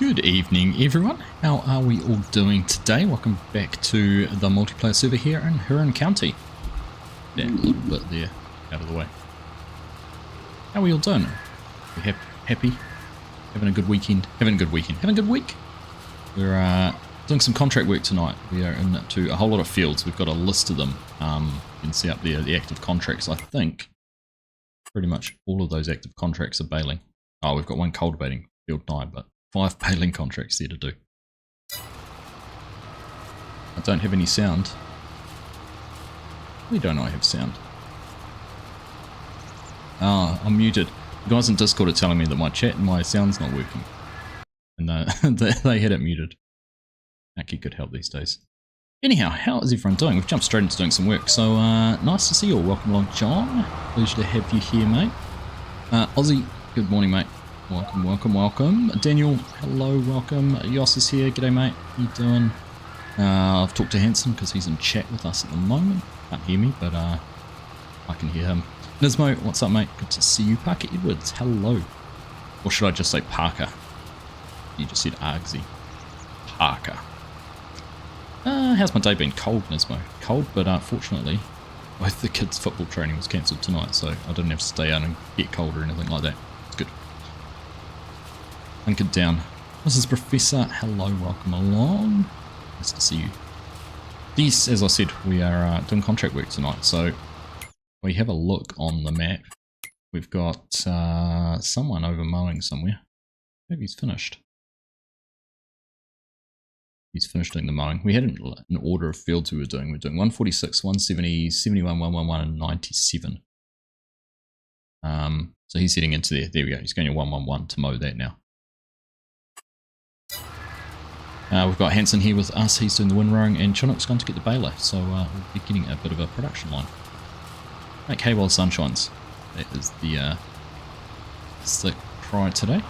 Good evening everyone, how are we all doing today? Welcome back to the multiplayer server here in Huron County. That little bit there out of the way. How are we all doing? We happy? Having a good weekend? Having a good week? We're doing some contract work tonight. We are into a whole lot of fields. We've got a list of them. You can see up there the active contracts. I think pretty much all of those active contracts are baling. Oh, we've got one cultivating field 9, but 5 baling contracts there to do. I don't have any sound. We don't know I have sound. Ah, I'm muted. The guys in Discord are telling me that my chat and my sound's not working. And they had it muted. Aki could help these days. Anyhow, how is everyone doing? We've jumped straight into doing some work, so nice to see you all. Welcome along, John. Pleasure to have you here, mate. Aussie, good morning, mate. Welcome. Daniel, hello, welcome. Yoss is here. G'day, mate. How you doing? I've talked to Hanson because he's in chat with us at the moment. Can't hear me, but I can hear him. Nismo, what's up, mate? Good to see you. Parker Edwards, hello. Or should I just say Parker? You just said Argsy. Parker. How's my day been? Cold, Nismo. Cold, but fortunately, both the kids' football training was cancelled tonight, so I didn't have to stay out and get cold or anything like that. It's good. Hunkered down. Mrs. Professor, hello, welcome along. Nice to see you. Yes, as I said, we are doing contract work tonight, so we have a look on the map. We've got someone over mowing somewhere. Maybe he's finished. He's finished doing the mowing. We had an order of fields we were doing. We're doing 146, 170, 71, 111, and 97. So he's heading into there. There we go. He's going to 111 to mow that now. We've got Hanson here with us. He's doing the windrowing, and Chinook's going to get the baler. So we'll be getting a bit of a production line. Make hay while the sun shines. That is the cry today.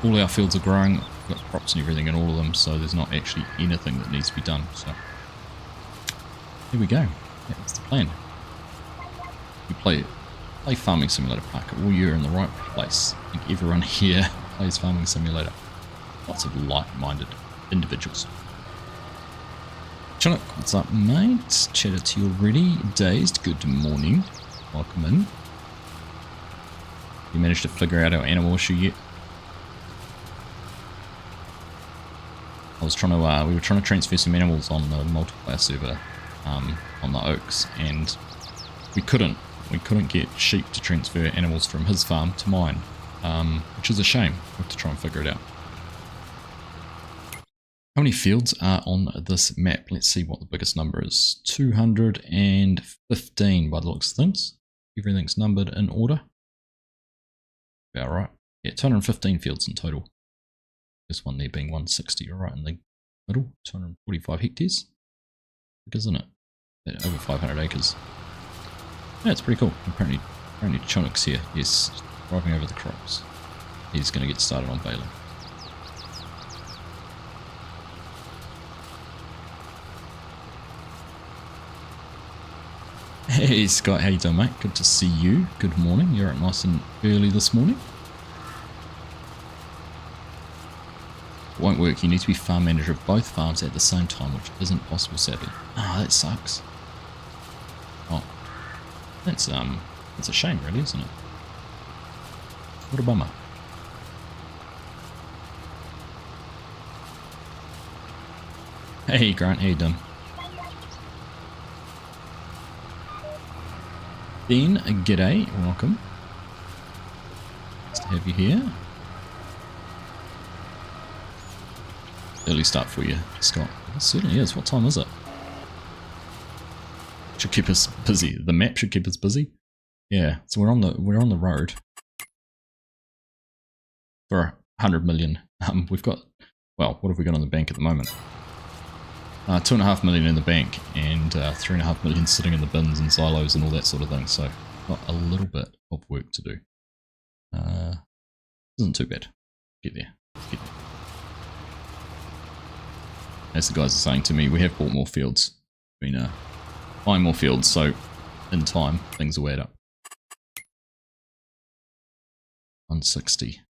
All our fields are growing. We've got crops and everything in all of them, so there's not actually anything that needs to be done. So here we go. That's the plan. We play Farming Simulator Park. All you're in the right place. I think everyone here plays Farming Simulator. Lots of like-minded individuals. Chinook, what's up, mate? Chatted to you already. Dazed, good morning. Welcome in. You managed to figure out our animal issue yet? I was trying to, we were trying to transfer some animals on the multiplayer server, on the Oaks, and we couldn't get sheep to transfer animals from his farm to mine, which is a shame. We have to try and figure it out. How many fields are on this map? Let's see what the biggest number is. 215 by the looks of things. Everything's numbered in order. About right. Yeah, 215 fields in total. This one there being 160, right in the middle. 245 hectares. Big, isn't it? Over 500 acres. Yeah, it's pretty cool. Apparently Chinook's here. Yes, driving over the crops. He's going to get started on baling. Hey Scott, how you doing, mate? Good to see you. Good morning. You're up nice and early this morning. It won't work. You need to be farm manager of both farms at the same time, which isn't possible, sadly. Ah, that sucks. Oh, that's a shame, really, isn't it? What a bummer. Hey Grant, how you doing? Dean, g'day, welcome. Nice to have you here. Early start for you, Scott. It certainly is. What time is it? Should keep us busy. The map should keep us busy. Yeah, so we're on the road for 100 million. We've got, well, what have we got on the bank at the moment? 2.5 million in the bank, and 3.5 million sitting in the bins and silos and all that sort of thing. So got a little bit of work to do. Isn't too bad. Get there. As the guys are saying to me, we have bought more fields. Been buying more fields, so in time things will add up. 160.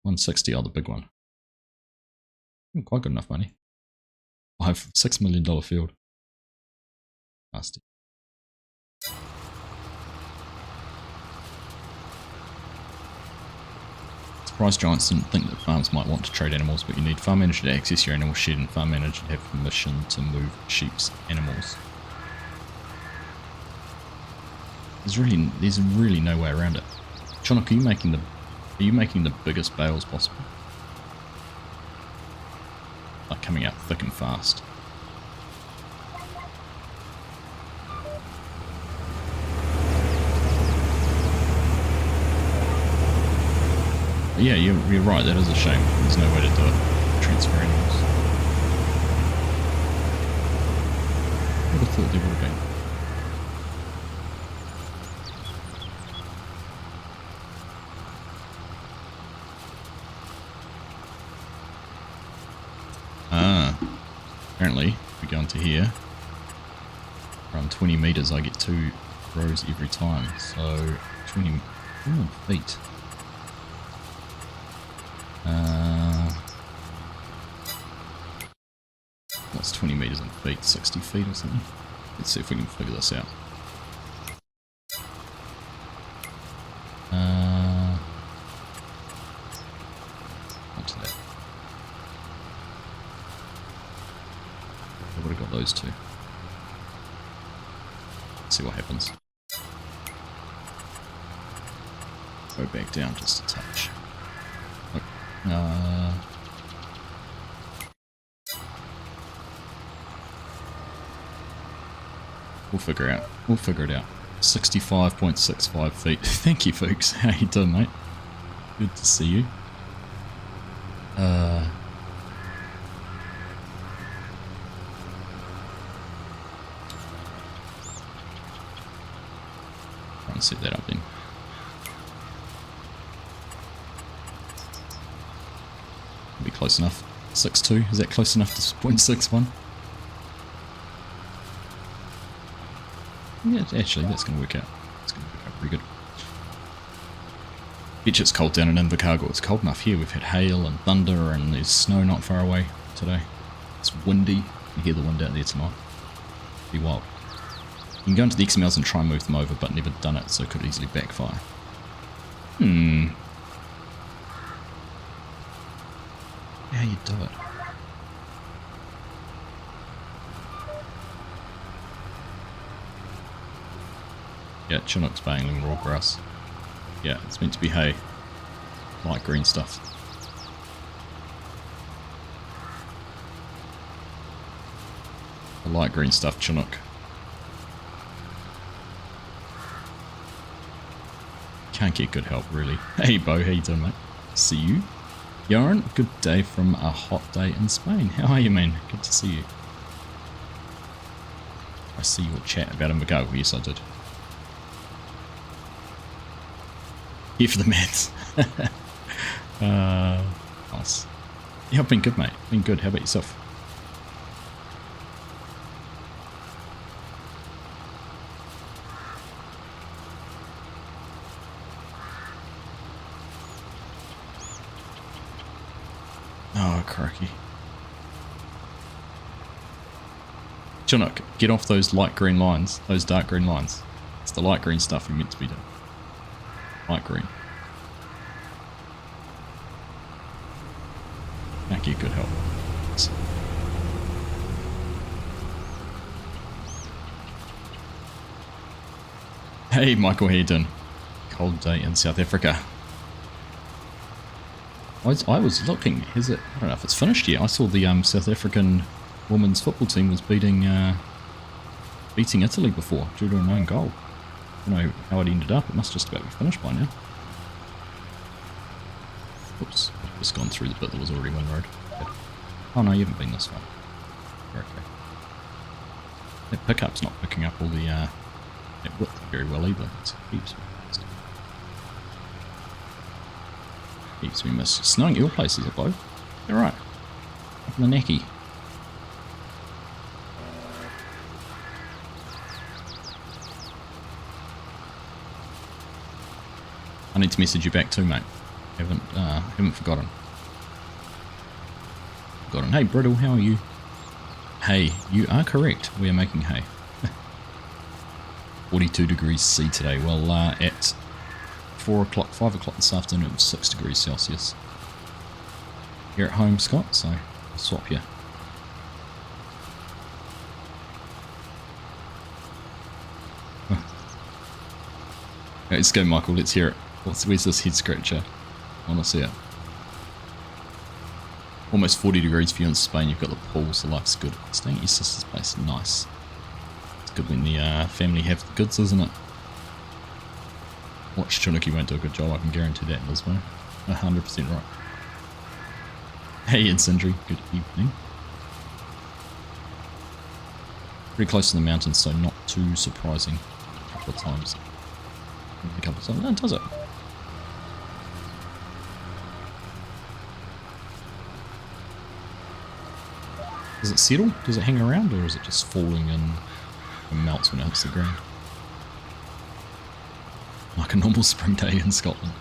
160, oh, the big one. Quite good enough money. I have $6 million field. Nasty. Surprise Giants didn't think that farms might want to trade animals, but you need farm manager to access your animal shed and farm manager to have permission to move sheep's animals. There's really no way around it. Chonok, are you making the biggest bales possible? Like coming out thick and fast. But yeah, you're right, that is a shame. There's no way to do it. Transfer animals. I would have thought there would have been. Apparently, if we go into here, around 20 meters, I get 2 rows every time. So 20 feet. What's 20 meters in feet? 60 feet or something? Let's see if we can figure this out. Onto that. I would have got those two. Let's see what happens. Go back down just a touch. We'll figure it out. 65.65 feet. Thank you, folks. How you doing, mate? Good to see you. Try and set that up then. Be close enough. 6.2, is that close enough to 0.61? Yeah, actually, that's going to work out. It's going to work out pretty good. Bitch, it's cold down in Invercargill. It's cold enough here. We've had hail and thunder, and there's snow not far away today. It's windy. You can hear the wind out there tonight. Be wild. You can go into the XMLs and try and move them over, but never done it, so it could easily backfire. How you do it? Yeah, Chinook's bangling raw grass. Yeah, it's meant to be hay. Light green stuff. The light green stuff, Chinook. Can't get good help, really. Hey, Bo, how you doing, mate? See you. Huron, good day from a hot day in Spain. How are you, man? Good to see you. I see your chat about Invercargill. Yes, I did. Here for the maths. Nice. Yeah, I've been good, mate. Been good. How about yourself? Oh, crikey. Chinook, get off those light green lines, those dark green lines. It's the light green stuff you're meant to be doing. Light green. Can't get good help. Hey Michael, how you doing? Cold day in South Africa. I was looking, is it, I don't know if it's finished yet. I saw the South African women's football team was beating Italy before due to an own goal. I don't know how it ended up. It must just about be finished by now. Oops, I've just gone through the bit that was already one road. Oh no, you haven't been this far. You're okay. That pickup's not picking up all the that width very well either. It keeps me missed. Snowing at your place, is it, Bo? You're right. Up in the necky. I need to message you back too, mate. Haven't forgotten. Hey, Brittle, how are you? Hey, you are correct. We are making hay. 42 degrees C today. Well, at 4 o'clock, 5 o'clock this afternoon, it was 6 degrees Celsius. You're at home, Scott, so I'll swap you. Let's go, Michael. Let's hear it. Where's this head scratcher? I want to see it. Almost 40 degrees for you in Spain. You've got the pool, so life's good. Staying at your sister's place. Nice. It's good when the family have the goods, isn't it? Watch Chuniki won't do a good job. I can guarantee that in Lisbon. 100% right. Hey, Ed Sindri. Good evening. Pretty close to the mountains, so not too surprising. A couple of times. No, does it? Does it settle? Does it hang around, or is it just falling and melts when it hits the ground? Like a normal spring day in Scotland.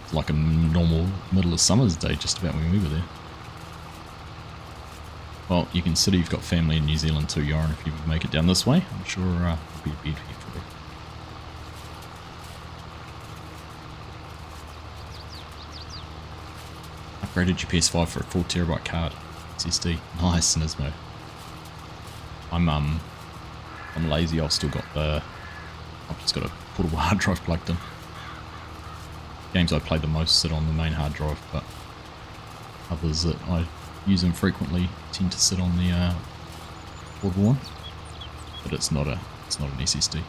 It's like a normal middle of summer's day just about when we were there. Well, you consider you've got family in New Zealand too, Yoran, if you make it down this way. I'm sure it'll be beautiful. Upgraded your PS5 for a 4TB card. SSD. Nice, Nismo. I'm lazy. I've just got a portable hard drive plugged in. Games I play the most sit on the main hard drive, but others that I use them frequently tend to sit on the portable one. But it's not an SSD.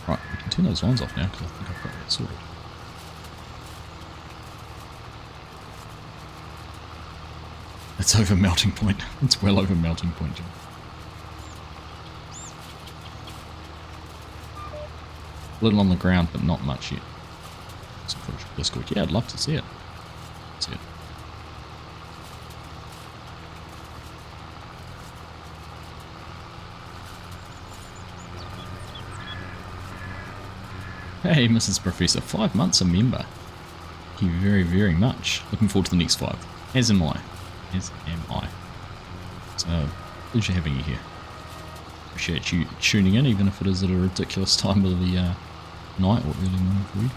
Right, we can turn those lines off now because I think I've got that sorted. It's over melting point. It's well over melting point, John. A little on the ground, but not much yet. Some footage of Discord. Yeah, I'd love to see it. Hey, Mrs. Professor. 5 months a member. Thank you very, very much. Looking forward to the next 5. As am I. As am I. So, pleasure having you here. Appreciate you tuning in, even if it is at a ridiculous time of the night or early morning for you.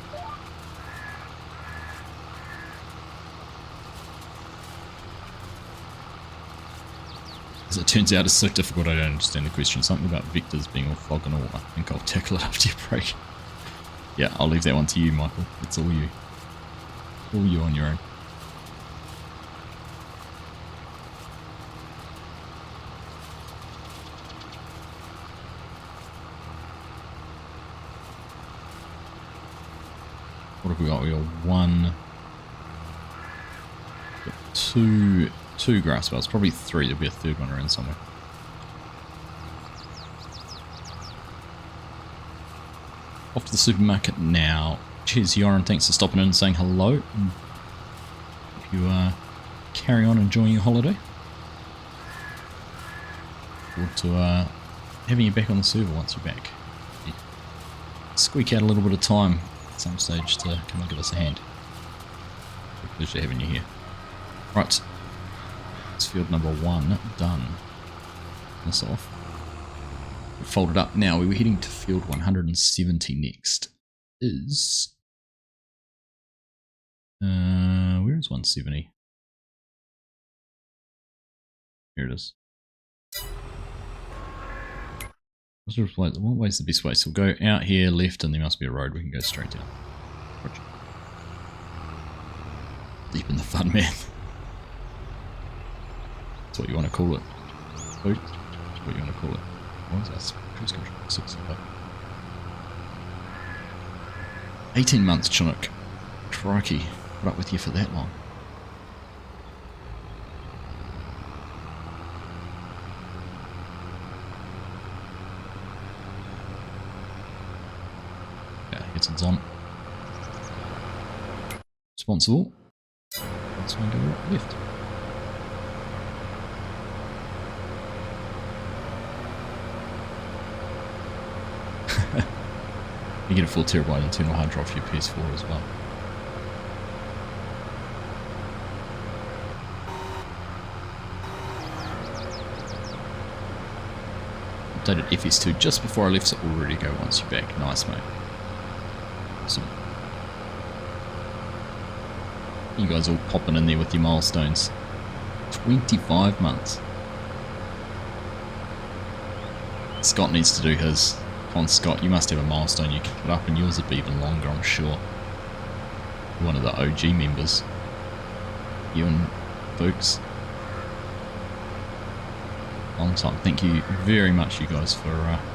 As it turns out, it's so difficult I don't understand the question. Something about vectors being orthogonal. I think I'll tackle it after your break. Yeah, I'll leave that one to you, Michael. It's all you. All you on your own. What have we got? We got two grass bales, probably 3. There'll be a third one around somewhere. Off to the supermarket now. Cheers, Yoran. Thanks for stopping in and saying hello. And if you carry on enjoying your holiday. Forward to having you back on the server once you're back. Yeah. Squeak out a little bit of time at some stage to come and give us a hand. It's a pleasure having you here. Right, it's field number 1 done. This off. Folded up now. We were heading to field 170 next. Is where is 170? Here it is. What way's the best way? So we'll go out here, left, and there must be a road. We can go straight down. Roger. Deep in the fun, man. That's what you want to call it. Food? That's what you want to call it. What is that? Cruise control 65. 18 months, Chinook. Crikey. Put up with you for that long. It's on. Responsible. Let's go right left. You get a full terabyte internal hard drive for your PS4 as well. Updated FS2 just before I left, so all ready to go once you're back. Nice, mate. Awesome. You guys all popping in there with your milestones. 25 months. Scott needs to do his. Come on, Scott, you must have a milestone you can put up, and yours would be even longer, I'm sure. You're one of the OG members. You and folks. Long time. Thank you very much, you guys, for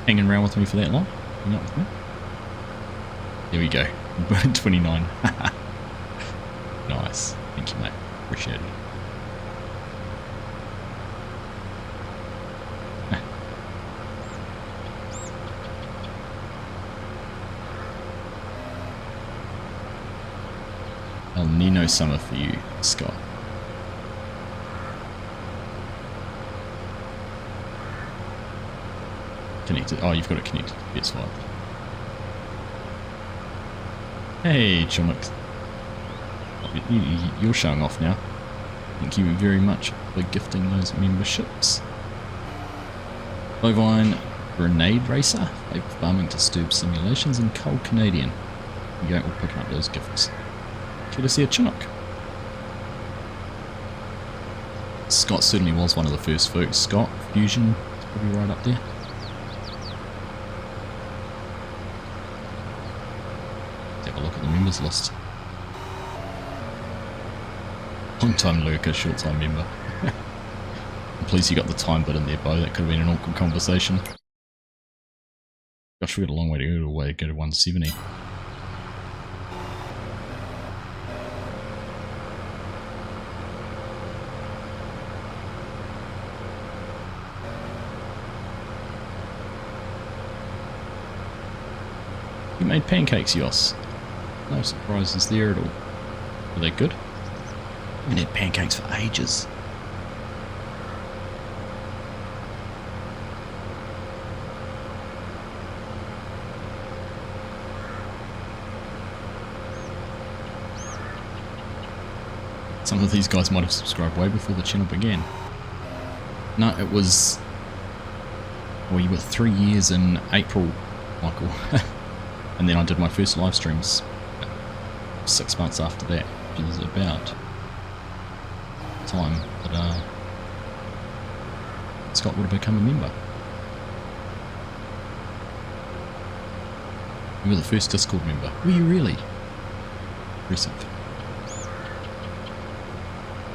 hanging around with me for that long. Hanging out with me. There we go. 29. Nice. Thank you, mate. Appreciate it. El Nino summer for you, Scott. Connected. Oh, you've got it connected to PS5. Hey, Chomix. You're showing off now. Thank you very much for gifting those memberships. Bovine Grenade Racer, Favour Farming Disturb Simulations, and Cold Canadian. You go, all picking up those gifts. Good to see a Chinook. Scott certainly was one of the first folks. Scott, Fusion, is probably right up there. Let's have a look at the members list. Long time lurker, short time member. I'm pleased you got the time bit in there, Bo. That could have been an awkward conversation. Gosh, we've got a long way to go to 170. You made pancakes, Yos. No surprises there at all. Are they good? I haven't had pancakes for ages. Some of these guys might have subscribed way before the channel began. No, it was... Well, you were 3 years in April, Michael. And then I did my first live streams 6 months after that, which is about time that Scott would have become a member. You were the first Discord member. Were you really? Impressive.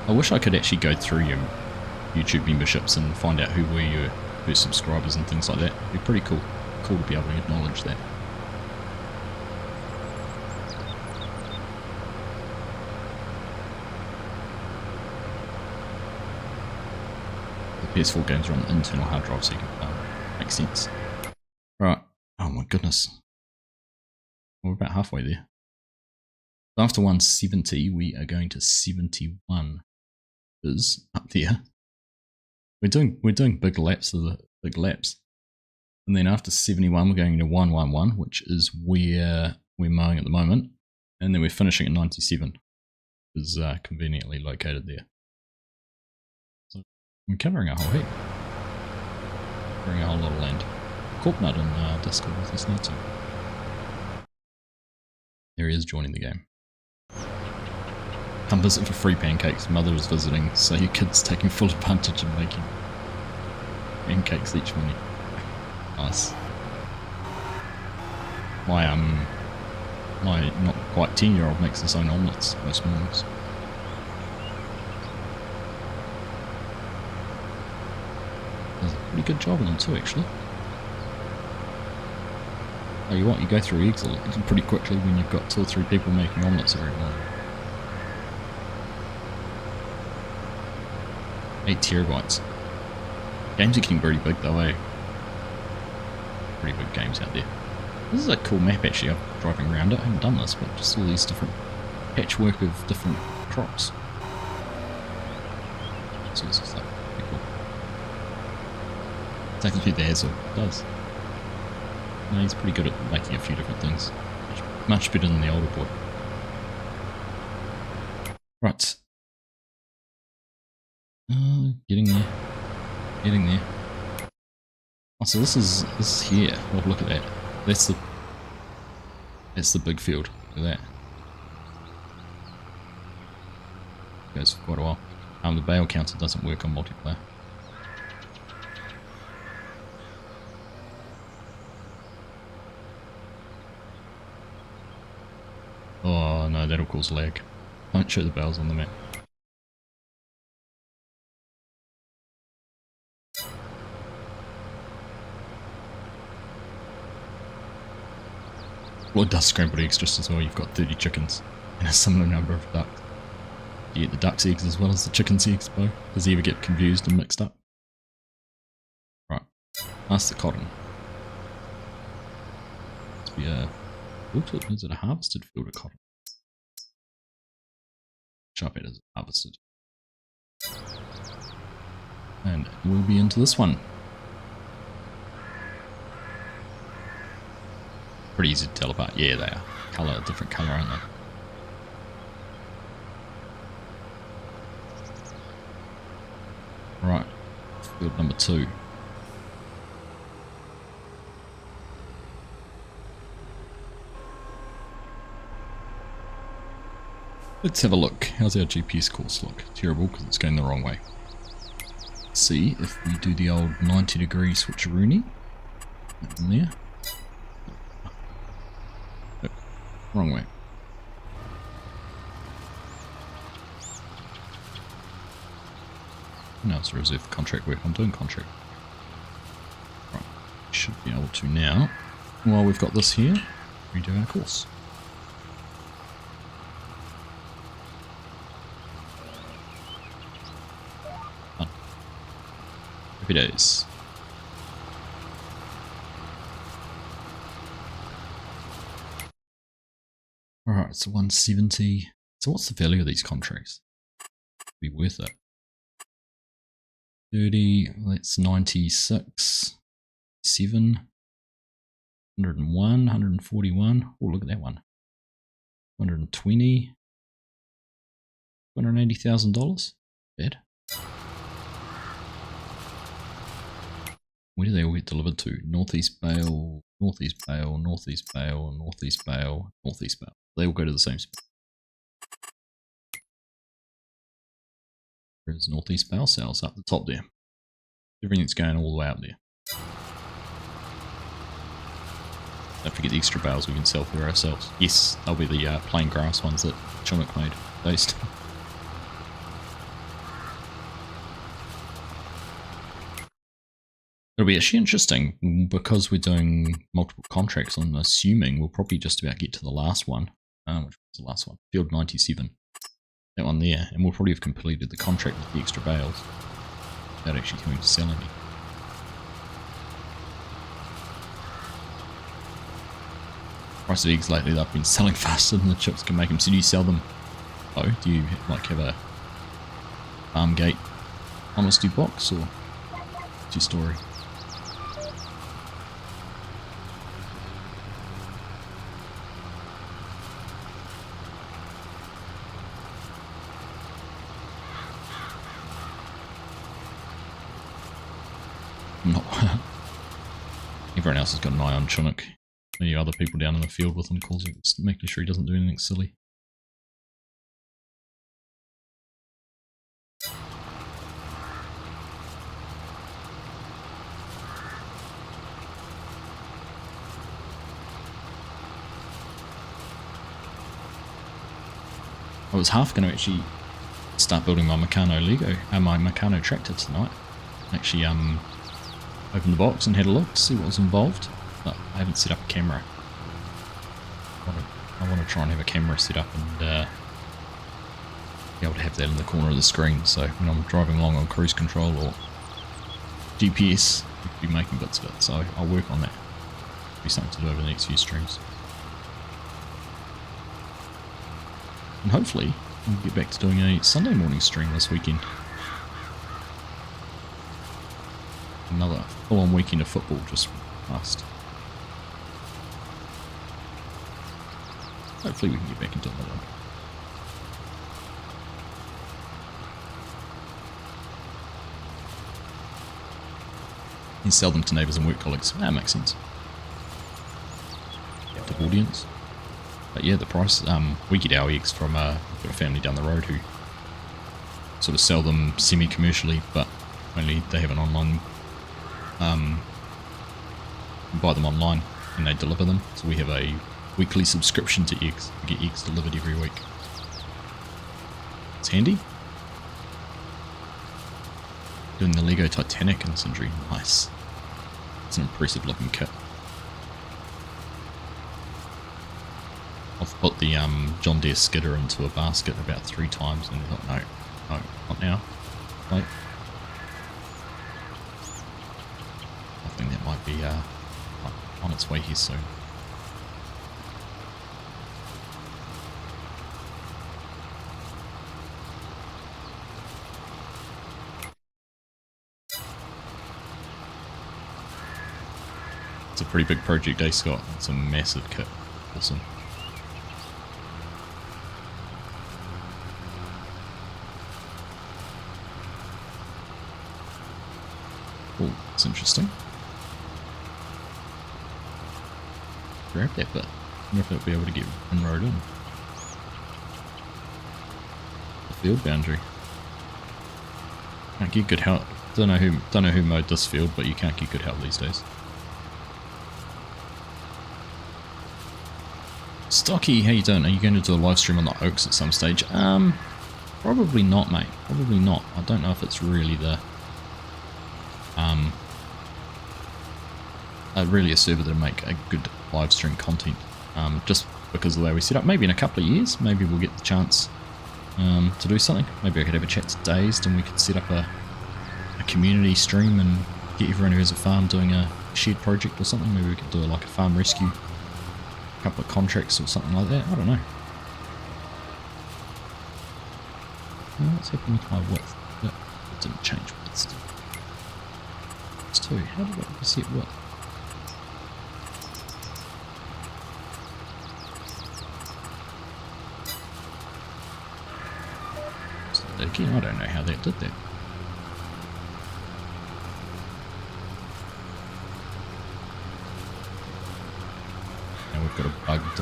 I wish I could actually go through your YouTube memberships and find out who were your first subscribers and things like that. It'd be pretty cool. Cool to be able to acknowledge that. PS4 games are on the internal hard drive, so you can makes sense. Right. Oh my goodness. We're about halfway there. After 170, we are going to 71. Is up there. We're doing big laps of the big laps, and then after 71, we're going to 111, which is where we're mowing at the moment, and then we're finishing at 97. Is conveniently located there. We're covering a whole heap. Covering a whole lot of land. Corpnut in Discord with us now too. There he is joining the game. Come visit for free pancakes. Mother is visiting, so your kid's taking full advantage of making pancakes each morning. Nice. My not quite 10-year-old makes his own omelettes most mornings. Does a pretty good job of them too, actually. Tell you what, you go through eggs pretty quickly when you've got 2 or 3 people making omelettes every morning. 8 terabytes. Games are getting pretty big though, eh? Pretty big games out there. This is a cool map actually. I'm driving around it. I haven't done this, but just all these different patchwork of different crops. Sorts of stuff. Pretty cool. Technically the Azure does. No, he's pretty good at making a few different things. Much better than the older boy. Right. Getting there. Getting there. Oh, so this is here. Oh, look at that. That's the big field. Look at that. Goes for quite a while. The bale counter doesn't work on multiplayer. Oh no, that'll cause lag. Don't show the bales on the map. Well, it does scrambled eggs just as well. You've got 30 chickens and a similar number of ducks. You get the duck's eggs as well as the chicken's eggs, Bo. Does he ever get confused and mixed up? Right, that's the cotton. Must be a filtered. Is it a harvested field of cotton? Sharp it is harvested. And we'll be into this one. Pretty easy to tell apart. Yeah, they are. Colour, different colour, aren't they? Right, field number 2. Let's have a look. How's our GPS course look? Terrible because it's going the wrong way. Let's see if we do the old 90-degree switcheroony. In there. Oh, wrong way. No, it's a reserve for contract work. I'm doing contract. Right, should be able to now. While we've got this here, redo our course. Done. Happy days. Alright, so 170. So what's the value of these contracts? Be worth it. 30, that's 96, 7, 101, 141. Oh, look at that one. 120, $280,000. Bad. Where do they all get delivered to? Northeast Bale, Northeast Bale, Northeast Bale, Northeast Bale, Northeast Bale. They all go to the same spot. There's Northeast Bale sales up the top there. Everything's going all the way up there. Don't forget the extra bales we can sell for ourselves. Yes, they'll be the plain grass ones that Chinook made. Based. It'll be actually interesting because we're doing multiple contracts. I'm assuming we'll probably just about get to the last one. Which was the last one? Field 97. That one there, and we'll probably have completed the contract with the extra bales without actually coming to sell any. Price of eggs lately, they've been selling faster than the chicks can make them. So do you sell them? Oh, do you like have a farm gate honesty box, or what's your story? Not everyone else has got an eye on Chinook. Many other people down in the field with him, making sure he doesn't do anything silly. I was half going to actually start building my Meccano my Meccano tractor tonight. Actually, opened the box and had a look to see what was involved, but I haven't set up a camera. I want to try and have a camera set up and be able to have that in the corner of the screen, so when I'm driving along on cruise control or GPS, we could be making bits of it, so I'll work on that. Be something to do over the next few streams. And hopefully, we'll get back to doing a Sunday morning stream this weekend. Another full-on weekend of football just passed. Hopefully we can get back into another one. You sell them to neighbours and work colleagues. That makes sense. Captive audience. But yeah, the price, we get our eggs from we've got a family down the road who sort of sell them semi-commercially, but only they have an online, you buy them online and they deliver them. So we have a weekly subscription to eggs. We get eggs delivered every week. It's handy. Doing the Lego Titanic in Sindri. Nice. It's an impressive looking kit. I've put the John Deere skidder into a basket about 3 times and I thought, no, not now. Wait. I think that might be on its way here soon. It's a pretty big project, eh, Scott? It's a massive kit. Awesome. Oh, that's interesting. Grab that bit. I wonder if it'll be able to get inroad in. The field boundary. Can't get good help. Don't know who mowed this field, but you can't get good help these days. Stocky, how you doing? Are you going to do a live stream on the Oaks at some stage? Probably not, mate. Probably not. I don't know if it's really the really a server that'll make a good live stream content. Just because of the way we set up. Maybe in a couple of years, maybe we'll get the chance to do something. Maybe I could have a chat to Dazed and we could set up a community stream and get everyone who has a farm doing a shared project or something. Maybe we could do like a farm rescue, a couple of contracts or something like that. I don't know. What's happening with my width? It didn't change width. It's 2. How did I set width? Again, I don't know how that did that. Now we've got a bugged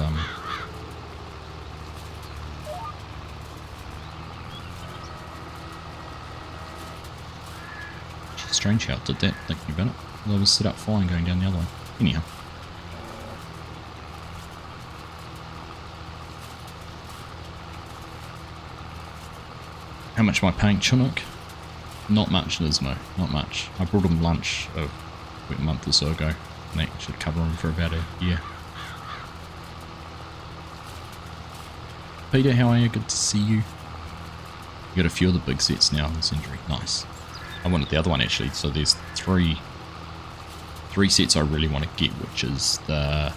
strange how it did that, thinking about it. Well, I was set up fine going down the other one. Anyhow. How much am I paying Chinook? Not much, Nismo. Not much. I brought him lunch a month or so ago, and that should cover him for about a year. Peter, how are you? Good to see you. You got a few of the big sets now in this injury. Nice. I wanted the other one actually. So there's three sets I really want to get, which is the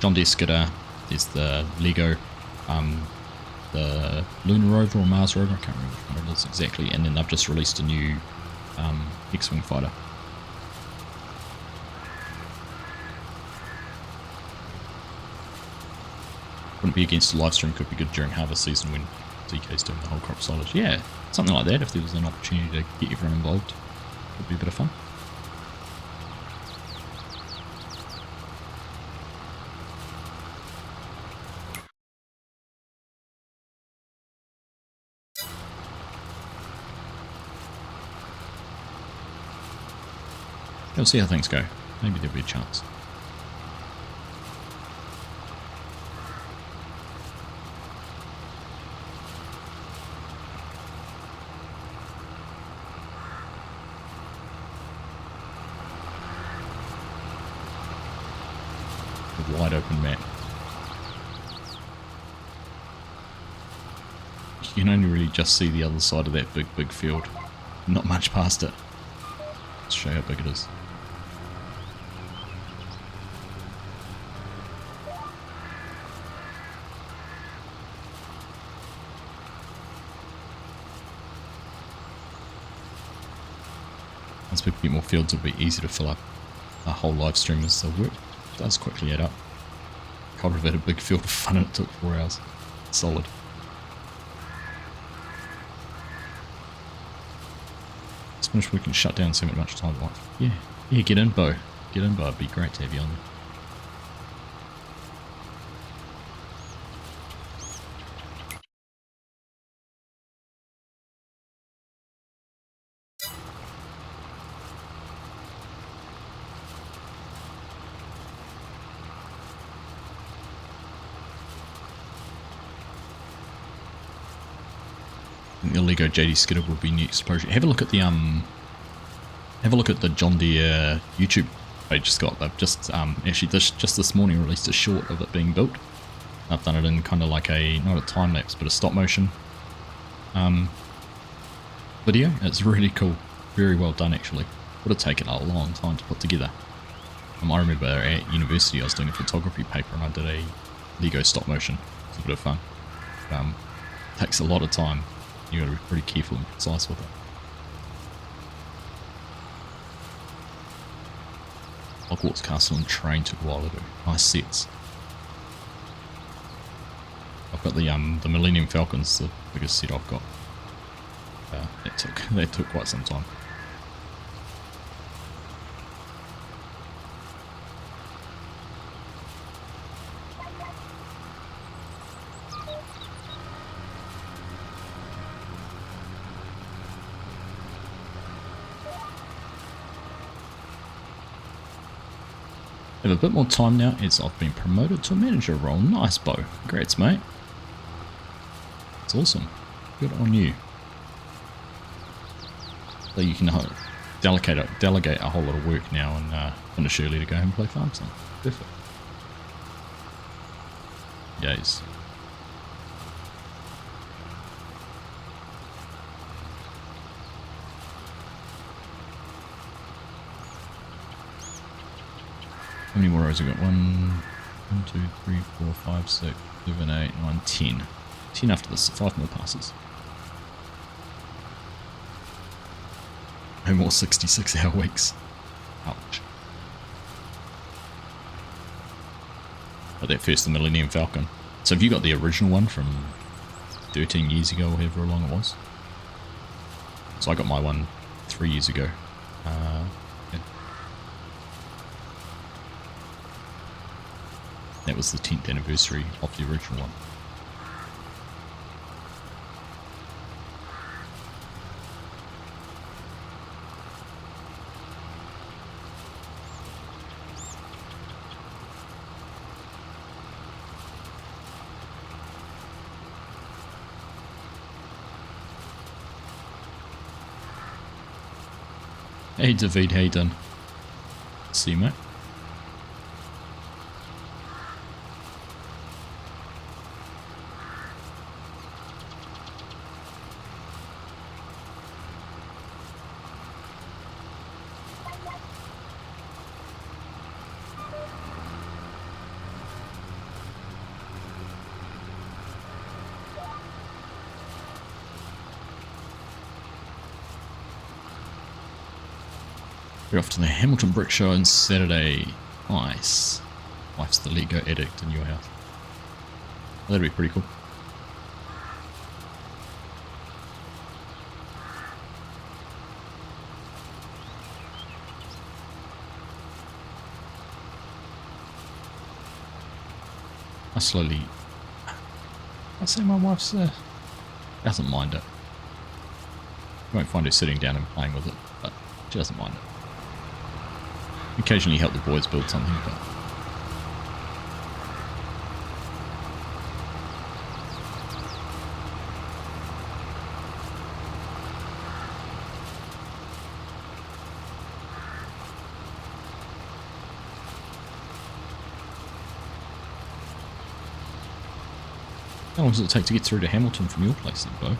John Deere skidder. There's the Lego. The Lunar Rover or Mars Rover, I can't remember which one it is exactly, and then they've just released a new X-Wing fighter. Wouldn't be against a live stream, could be good during harvest season when DK's doing the whole crop silage. Yeah, something like that, if there was an opportunity to get everyone involved, would be a bit of fun. We'll see how things go. Maybe there'll be a chance. A wide open map. You can only really just see the other side of that big field. Not much past it. Let's show you how big it is. As people get more fields, it'll be easy to fill up a whole live stream as the work does quickly add up. cultivate a big field of fun and it took 4 hours. Solid. Let's finish, we can shut down so much time. Yeah, yeah, get in, Bo. Get in, Bo. It'd be great to have you on there. I think the Lego JD Skidder would be next project. Have a look at the John Deere YouTube page, Scott. They've just actually just this morning released a short of it being built. I've done it in kind of like a, not a time lapse, but a stop motion video. It's really cool, very well done actually. Would have taken a long time to put together. I remember at university I was doing a photography paper and I did a Lego stop motion. It's a bit of fun. Takes a lot of time. You got to be pretty careful and precise with it. Hogwarts Castle and Train took a while to do. Nice sets. I've got the Millennium Falcon's the biggest set I've got. That took quite some time. Have a bit more time now as I've been promoted to a manager role. Nice, Bo. Congrats, mate. It's awesome. Good on you. So you can delegate a whole lot of work now and finish early to go home and play farm sim. Perfect. Days. How many more rows have I got? 1, 2, 3, 4, 5, 6, 7, 8, 9, 10. 10 after this, 5 more passes. No more 66-hour weeks. Ouch. But that first, the Millennium Falcon. So have you got the original one from 13 years ago or however long it was? So I got my one 3 years ago. Yeah. That was the 10th anniversary of the original one. Hey David, how you done? See you, mate. We're off to the Hamilton Brick Show on Saturday. Nice. Wife's the Lego addict in your house. That'd be pretty cool. I'd say my wife's doesn't mind it. You won't find her sitting down and playing with it, but she doesn't mind it. Occasionally help the boys build something, but how long does it take to get through to Hamilton from your place then, Bo?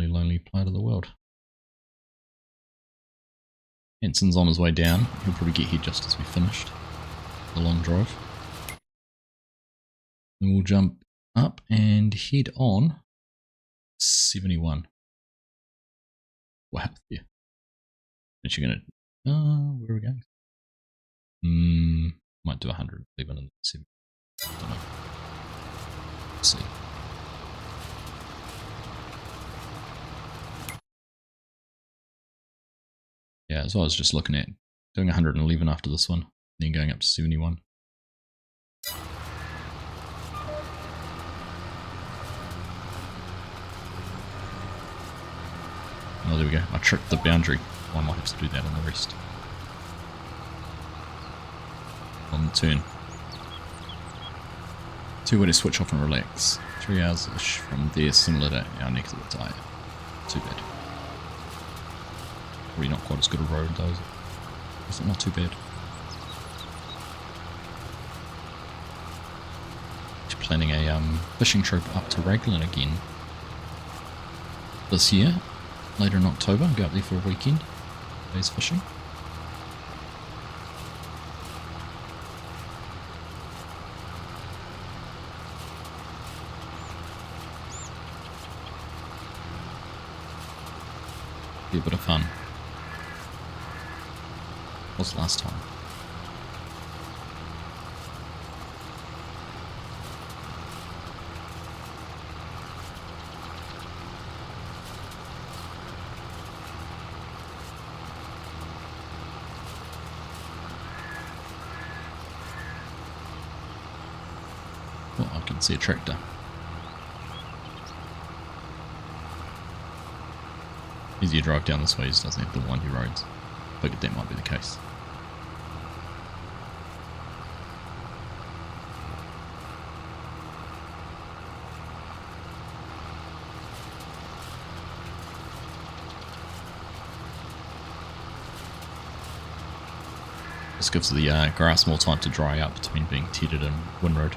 Lonely part of the world. Henson's on his way down. He'll probably get here just as we finished the long drive. Then we'll jump up and head on 71. What happened here? Is you gonna where are we going? Might do 100, even in 70. I don't know. Let's see. Yeah, so I was just looking at doing 111 after this one, then going up to 71. Oh, there we go. I tripped the boundary. I might have to do that on the rest. On the turn. 2 way to switch off and relax. 3 hours-ish from there, similar to our neck of the tire. Too bad. Probably not quite as good a road though, is it? Is it not too bad? Just planning a fishing trip up to Raglan again this year. Later in October, go up there for a weekend. Days fishing. Be a bit of fun. Was last time. Oh, I can see a tractor. Easier drive down this way, just doesn't have the windy roads. Figured that might be the case. This gives the grass more time to dry out between being tethered and windrowed.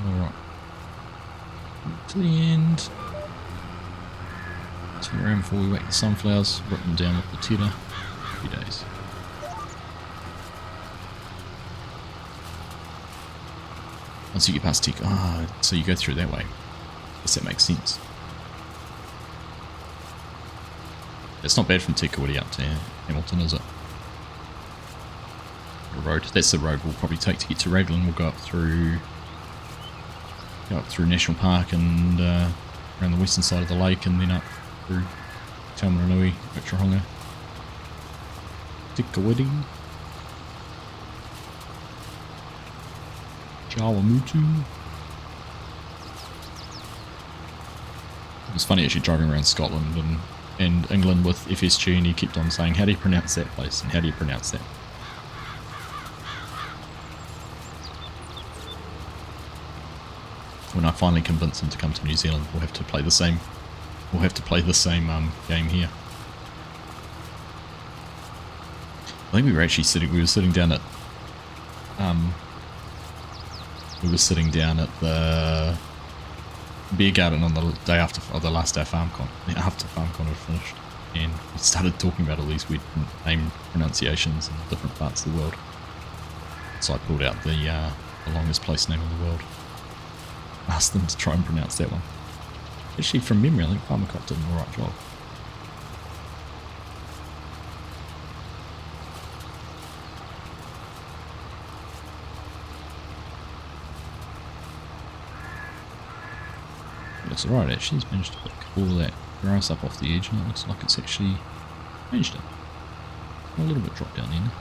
Alright. To the end. Turn around before we whack the sunflowers, rip them down with the tether. A few days. Once you get past Tick, so you go through that way. Guess that makes sense. It's not bad from Tikawiti up to Hamilton, is it? The road. That's the road we'll probably take to get to Raglan. We'll go up through National Park and around the western side of the lake, and then up through Taumaranui, Otrahonga, Tikawiti, Jawamutu. It was funny actually driving around Scotland and England with FSG, and he kept on saying, how do you pronounce that place, and how do you pronounce that? When I finally convince him to come to New Zealand, we'll have to play the same game here. I think we were sitting down at the beer garden on the day after, or the last day of FarmCon, after FarmCon had finished, and we started talking about all these weird name pronunciations in different parts of the world. So I pulled out the longest place name in the world. Asked them to try and pronounce that one. Actually, from memory, I think Farmercott did an alright job. It looks alright actually, he's managed to pick all that grass up off the edge, and it looks like it's actually changed it. A little bit dropped down there.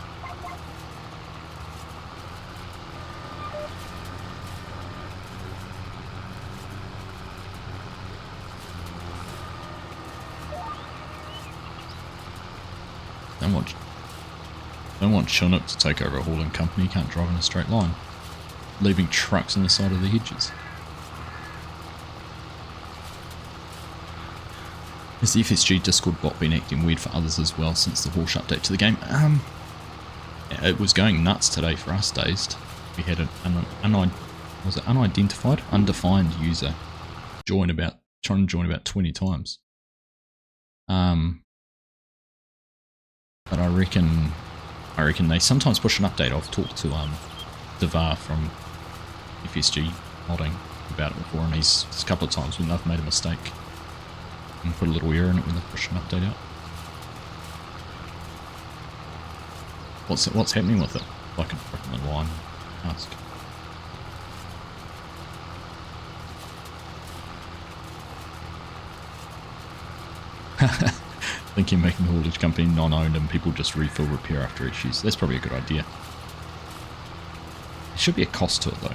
Don't want Chinook to take over a hauling company. You can't drive in a straight line, leaving trucks on the side of the hedges. Has the FSG Discord bot been acting weird for others as well since the Horse update to the game? Yeah, it was going nuts today for us, Dazed. We had an unidentified, undefined user trying to join about 20 times. But I reckon they sometimes push an update. I've talked to Devar from FSG modding about it before, and there's a couple of times when they've made a mistake and put a little error in it when they push an update out. What's happening with it? I can put in the line and ask. I think you're making the haulage company non-owned and people just refill repair after issues. That's probably a good idea. There should be a cost to it though.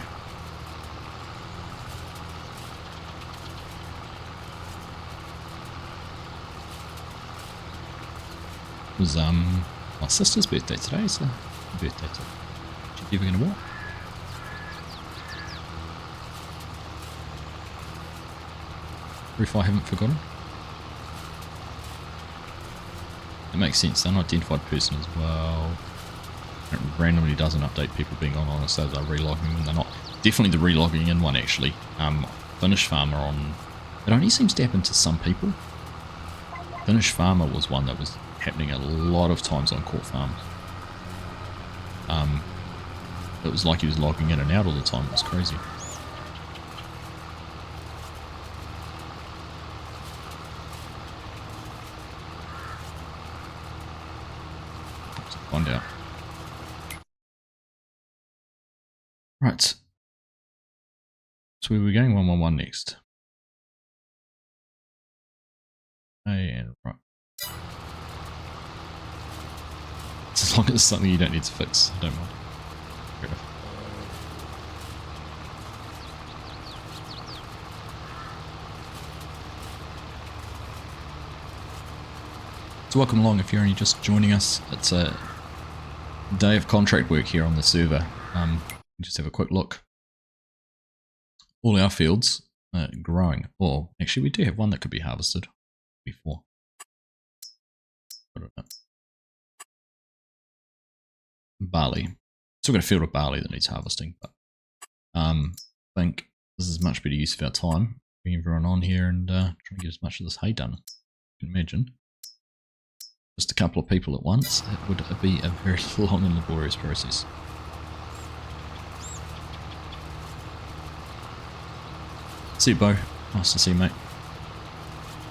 It was my sister's birthday today, so happy birthday to her. She's ever gonna walk. If I haven't forgotten. It makes sense, they're an identified person as well. It randomly doesn't update people being on it, so they're relogging when they're not. Definitely the relogging in one actually. Finnish Farmer on... It only seems to happen to some people. Finnish Farmer was one that was happening a lot of times on Court Farms. It was like he was logging in and out all the time, it was crazy. Find out. Right. So we're going 111 next. And right. As long as it's something you don't need to fix, I don't mind. Fair enough. So welcome along if you're only just joining us. It's a day of contract work here on the server. Just have a quick look. All our fields are growing. Or actually we do have one that could be harvested before. I don't know. Barley. Still got a field of barley that needs harvesting, but I think this is much better use of our time. Bring everyone on here and try and get as much of this hay done. You can imagine. Just a couple of people at once, it would be a very long and laborious process. See you, Bo. Nice to see you, mate.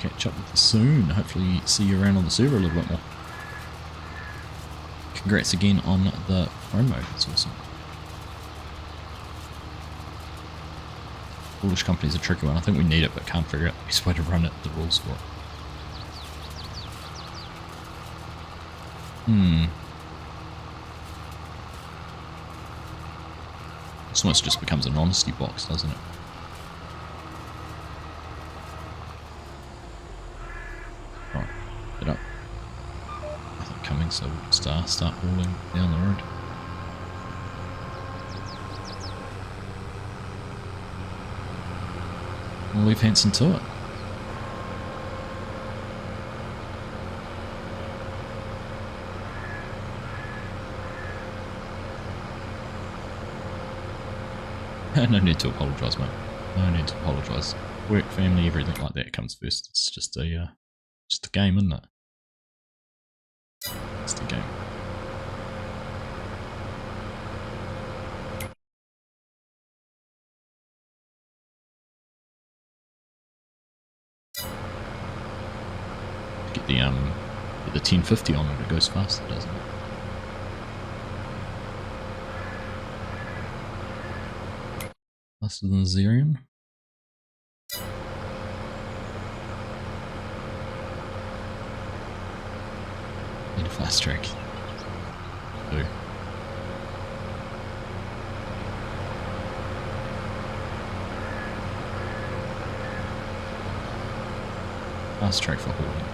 Catch up with you soon. Hopefully see you around on the server a little bit more. Congrats again on the promo. That's awesome. Foolish company's a tricky one. I think we need it, but can't figure out the best way to run it, the rules for it. This almost just becomes an honesty box, doesn't it? Right, get up. Nothing coming, so we'll just start hauling down the road. We'll leave Hanson to it. No need to apologise, mate. No need to apologise. Work, family, everything like that comes first. It's just a game, isn't it? It's the game. Get the 1050 on it. It goes faster, doesn't it? Faster than Zerion. Need a fast track. Oh. Fast track for hauling.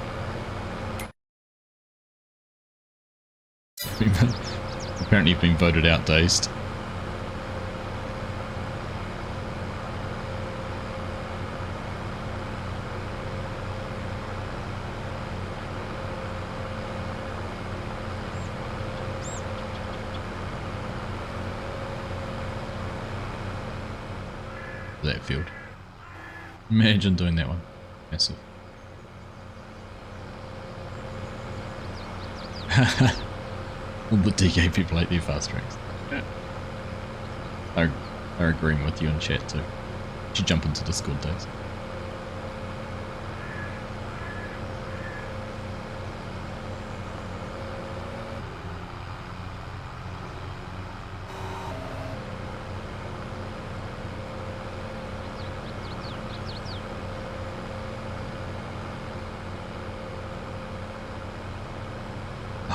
Apparently you've been voted out, Dazed. That field. Imagine doing that one. Massive. All the DK people hate their fast tracks. They're agreeing with you in chat too. You should jump into Discord days.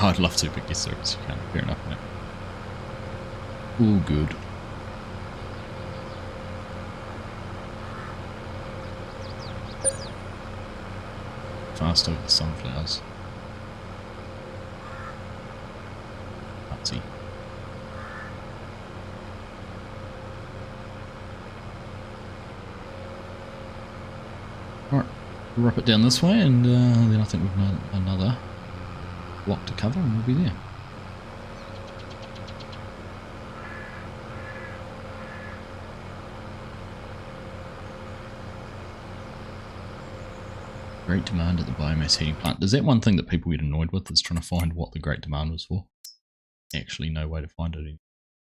Oh, I'd love to, but yes, sir, you can. Fair enough, mate. All good. Fast over the sunflowers. Argsy. Alright, we'll wrap it down this way, and then I think we've got another block to cover and we'll be there. Great demand at the biomass heating plant. Is that one thing that people get annoyed with, is trying to find what the great demand was for? Actually no way to find it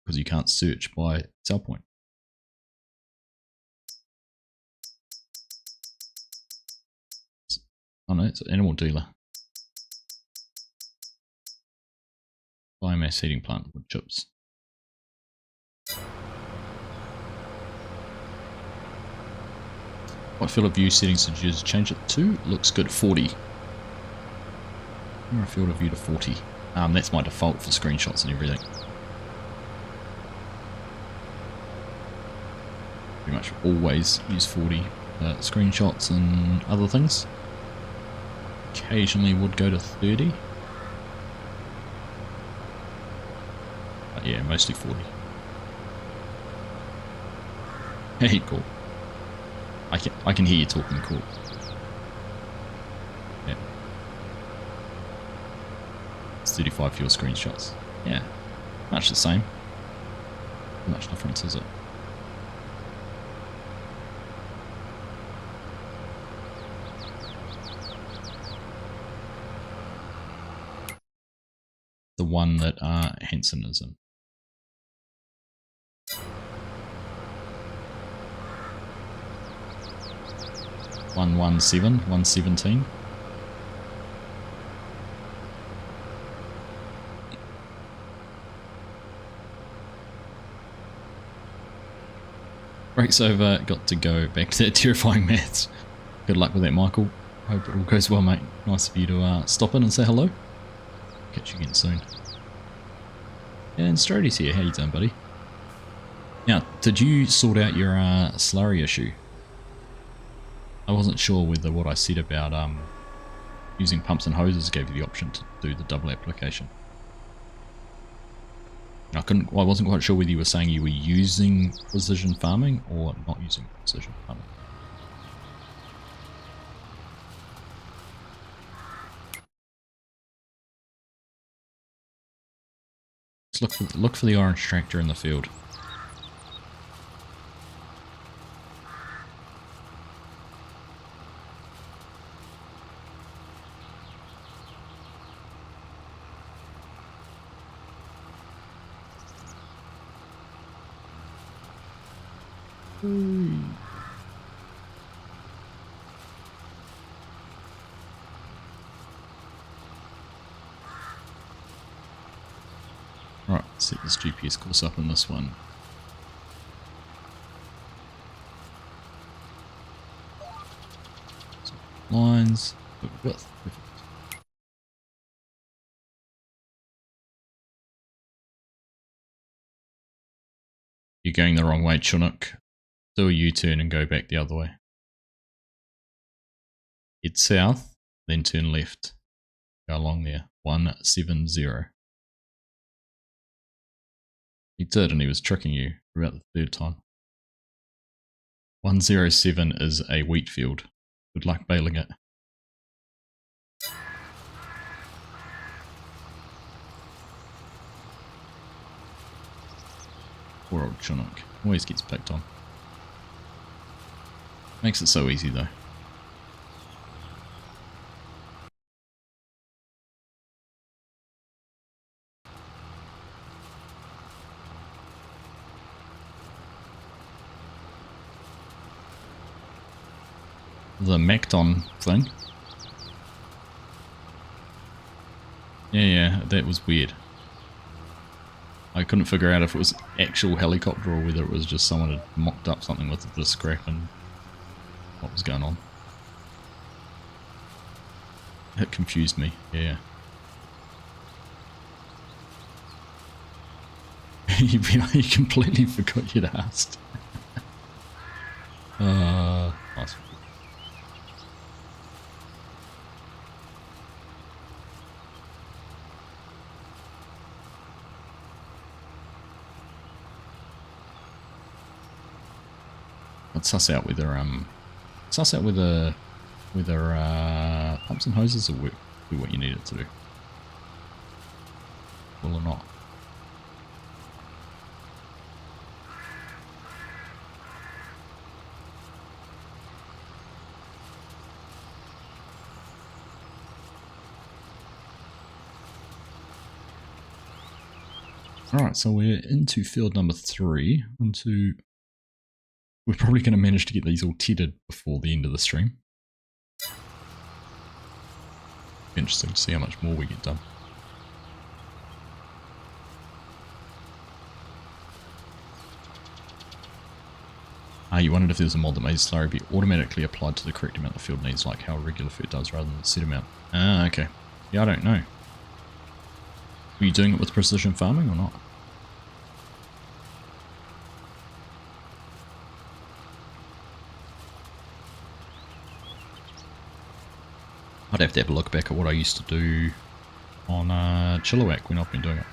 because you can't search by sell point. Oh no, it's an animal dealer. Biomass heating plant wood chips. What field of view settings did you use to change it to? Looks good, 40. Or a field of view to 40. That's my default for screenshots and everything. Pretty much always use 40 screenshots and other things. Occasionally would go to 30. But yeah, mostly 40. Hey, cool. I can hear you talking, cool. Yeah. It's 35 for your screenshots. Yeah. Much the same. Not much difference, is it? The one that Hanson is in. One 117. Breaks over, got to go back to that terrifying maths. Good luck with that, Michael. Hope it all goes well, mate. Nice of you to stop in and say hello. Catch you again soon. And Strody's here. How you doing, buddy? Now, did you sort out your slurry issue? I wasn't sure whether what I said about using pumps and hoses gave you the option to do the double application. I wasn't quite sure whether you were saying you were using precision farming or not using precision farming. Let's look for the orange tractor in the field. Right, set this GPS course up in this one. So, lines, width. You're going the wrong way, Chinook. Do a U-turn and go back the other way. Head south, then turn left. Go along there. 170. He did, and he was tricking you for about the third time. 107 is a wheat field. Good luck baling it. Poor old Chinook. Always gets picked on. Makes it so easy though. the Macton thing. Yeah, that was weird. I couldn't figure out if it was actual helicopter or whether it was just someone had mocked up something with a bit of scrap and what was going on. It confused me, yeah. You completely forgot you'd asked. Nice. Let's suss out whether pumps and hoses will do what you need it to do. Will or not. Alright, so we're into field number 3. We're probably going to manage to get these all tethered before the end of the stream. Interesting to see how much more we get done. You wondered if there's a mod that made slurry be automatically applied to the correct amount the field needs, like how a regular field does, rather than the set amount. Ah, okay. Yeah, I don't know. Were you doing it with precision farming or not? I'd have to have a look back at what I used to do on Chilliwack when I've been doing it.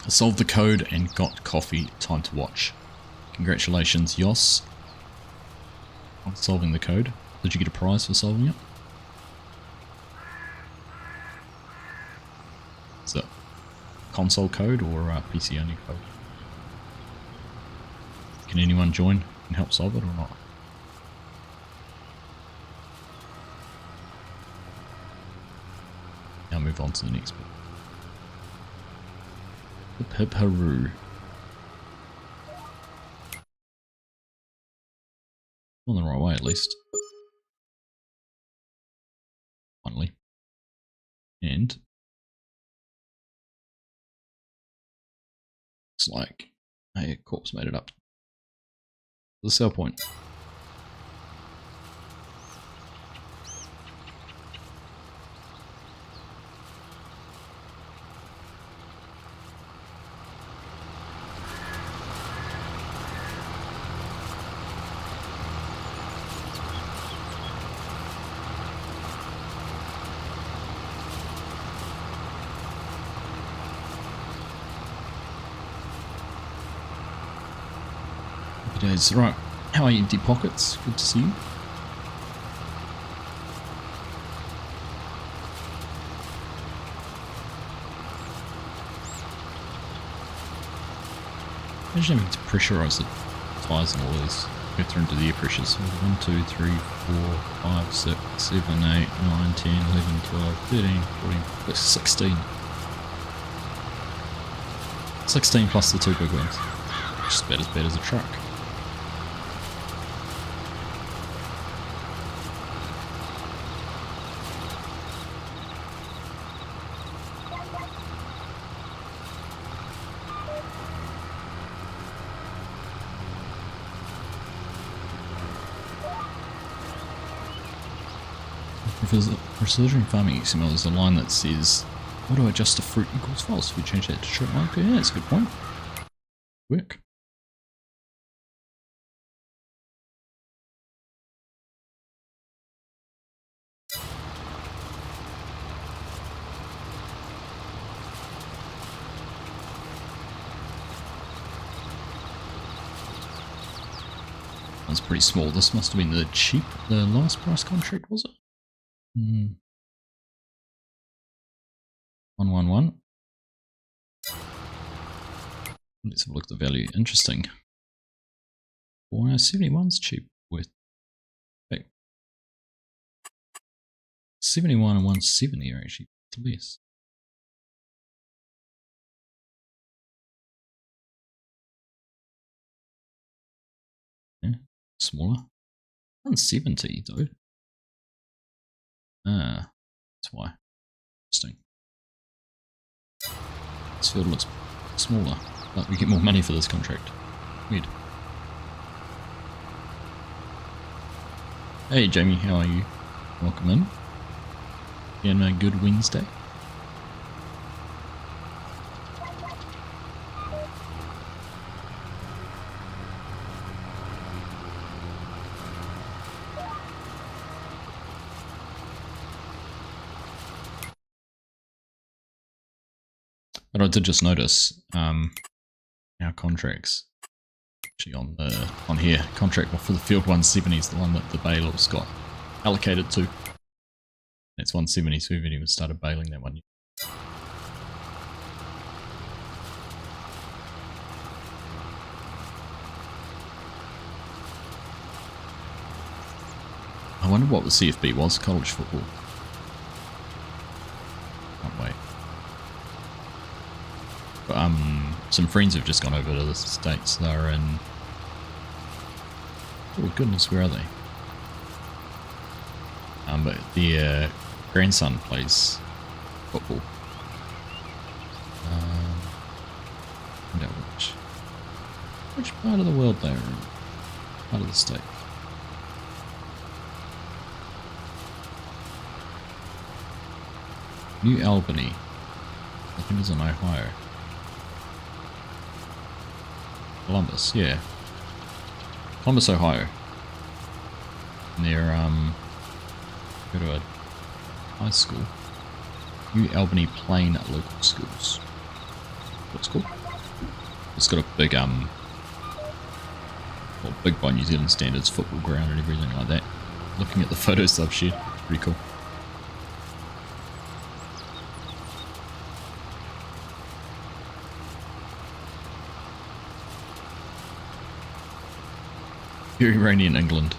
I solved the code and got coffee. Time to watch. Congratulations, Yos, on solving the code. Did you get a prize for solving it? Is it console code or PC only code? Can anyone join and help solve it or not? Now move on to the next bit. Hip hip hooroo. On the right way at least. Finally. And looks like a corpse made it up to the sell point. Happy days. Right, how are you, Empty Pockets? Good to see you. Imagine having to pressurise the tyres and all these. Go through into the air pressures. 1, 2, 3, 4, 5, 6, 7, 8, 9, 10, 11, 12, 13, 14, 16. 16 plus the 2 big ones. Just about as bad as a truck. Precision farming XML is a line that says auto adjust to fruit equals false. If you change that to short marker, yeah, that's a good point. Work. That's pretty small. This must have been the last price contract, was it? 111. Let's have a look at the value. Interesting. Why 71's cheap with 71 and 170 are actually less. Smaller. 170 though. Ah, that's why. Interesting. This field looks smaller, but we get more money for this contract. Weird. Hey Jamie, how are you? Welcome in. And a good Wednesday. But I did just notice our contracts actually on here, contract for the field 170 is the one that the balers got allocated to. That's 170, so we haven't even started baling that one yet. I wonder what the CFB was, college football. Can't wait. But, some friends have just gone over to the States. They're in... Oh goodness, where are they? But their grandson plays football. I don't know which part of the world they're in. Part of the state. New Albany. I think it's in Ohio. Columbus, yeah. Columbus, Ohio. Near, go to a high school. New Albany Plain Local Schools. What's cool? It's got a big, well, big by New Zealand standards football ground and everything like that. Looking at the photos I've shared, pretty cool. Very rainy in England.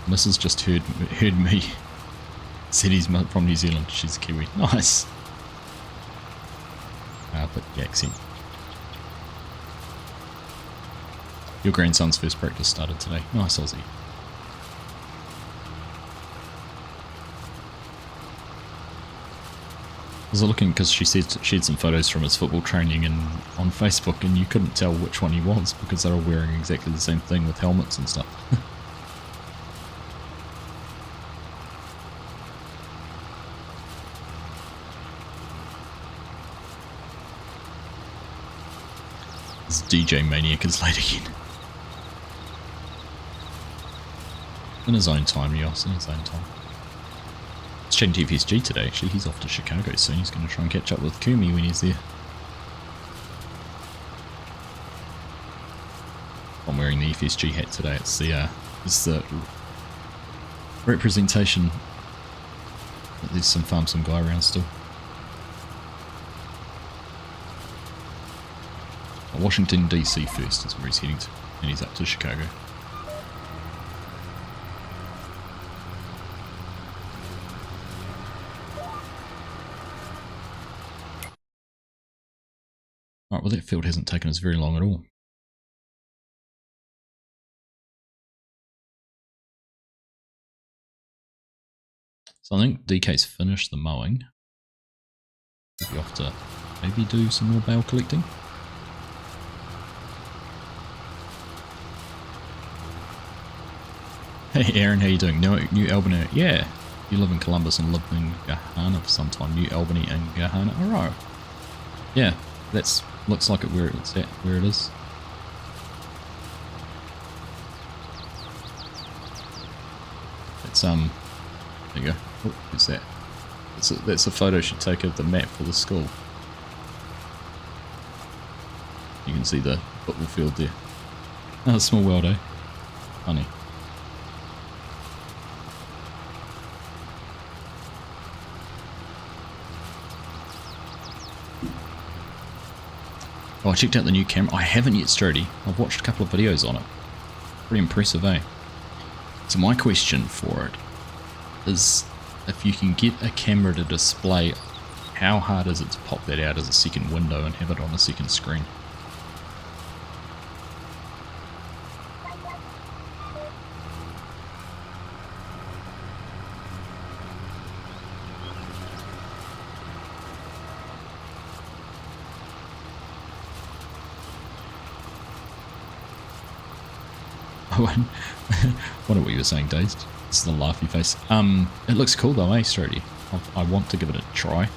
Mrs. just heard me. Said he's from New Zealand. She's a Kiwi. Nice. But the accent. Your grandson's first practice started today. Nice, Aussie. I was looking because she said she had some photos from his football training on Facebook, and you couldn't tell which one he was because they're all wearing exactly the same thing with helmets and stuff. This DJ Maniac is late again. In his own time, yes, in his own time. It's chatting to FSG today, actually. He's off to Chicago soon. He's going to try and catch up with Kumi when he's there. I'm wearing the FSG hat today. It's the representation that there's some guy around still. Washington DC first is where he's heading to, and he's up to Chicago. Alright, well that field hasn't taken us very long at all. So I think DK's finished the mowing. We'll be off to maybe do some more bale collecting. Hey Aaron, how you doing? New Albany, yeah. You live in Columbus and lived in Gahana for some time. New Albany and Gahana, alright. Yeah, that's looks like where it's at, where it is. It's there you go. Oh, what's that? That's a photo she took of the map for the school. You can see the football field there. Oh, small world, eh? Funny. Oh, I checked out the new camera. I haven't yet, Strody. I've watched a couple of videos on it. Pretty impressive, eh? So my question for it is, if you can get a camera to display, how hard is it to pop that out as a second window and have it on a second screen? Wonder what you were saying, Dazed. This is the laughy face. It looks cool though, eh, Strody? I want to give it a try.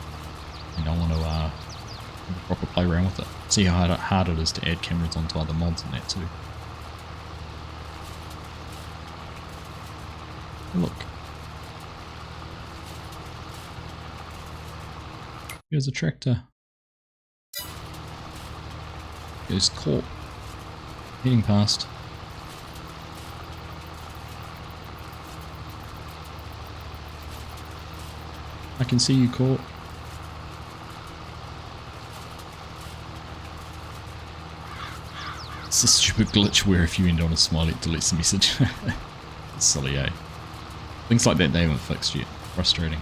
And I want to proper play around with it. See how hard it is to add cameras onto other mods and that too. Look. Here's a tractor. Here's Corp. Heading past. I can see you, Corp. It's a stupid glitch where if you end on a smiley it deletes the message. It's silly, eh? Things like that they haven't fixed yet. Frustrating.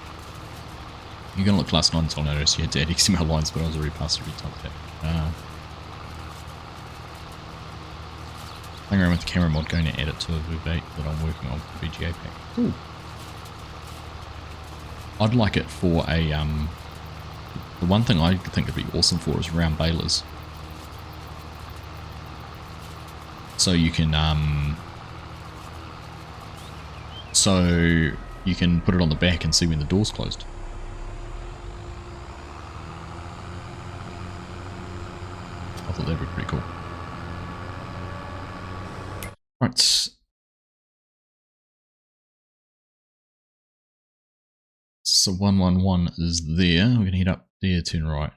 You're gonna look last night until I noticed you had to add XML lines, but I was already past every time that. Playing around with the camera mod, going to add it to a Verb8 that I'm working on for VGA pack. Cool. I'd like it for a the one thing I think would be awesome for is round balers. So you can put it on the back and see when the door's closed. I thought that'd be pretty cool. Right. So 111 is there. We're gonna head up there, turn right.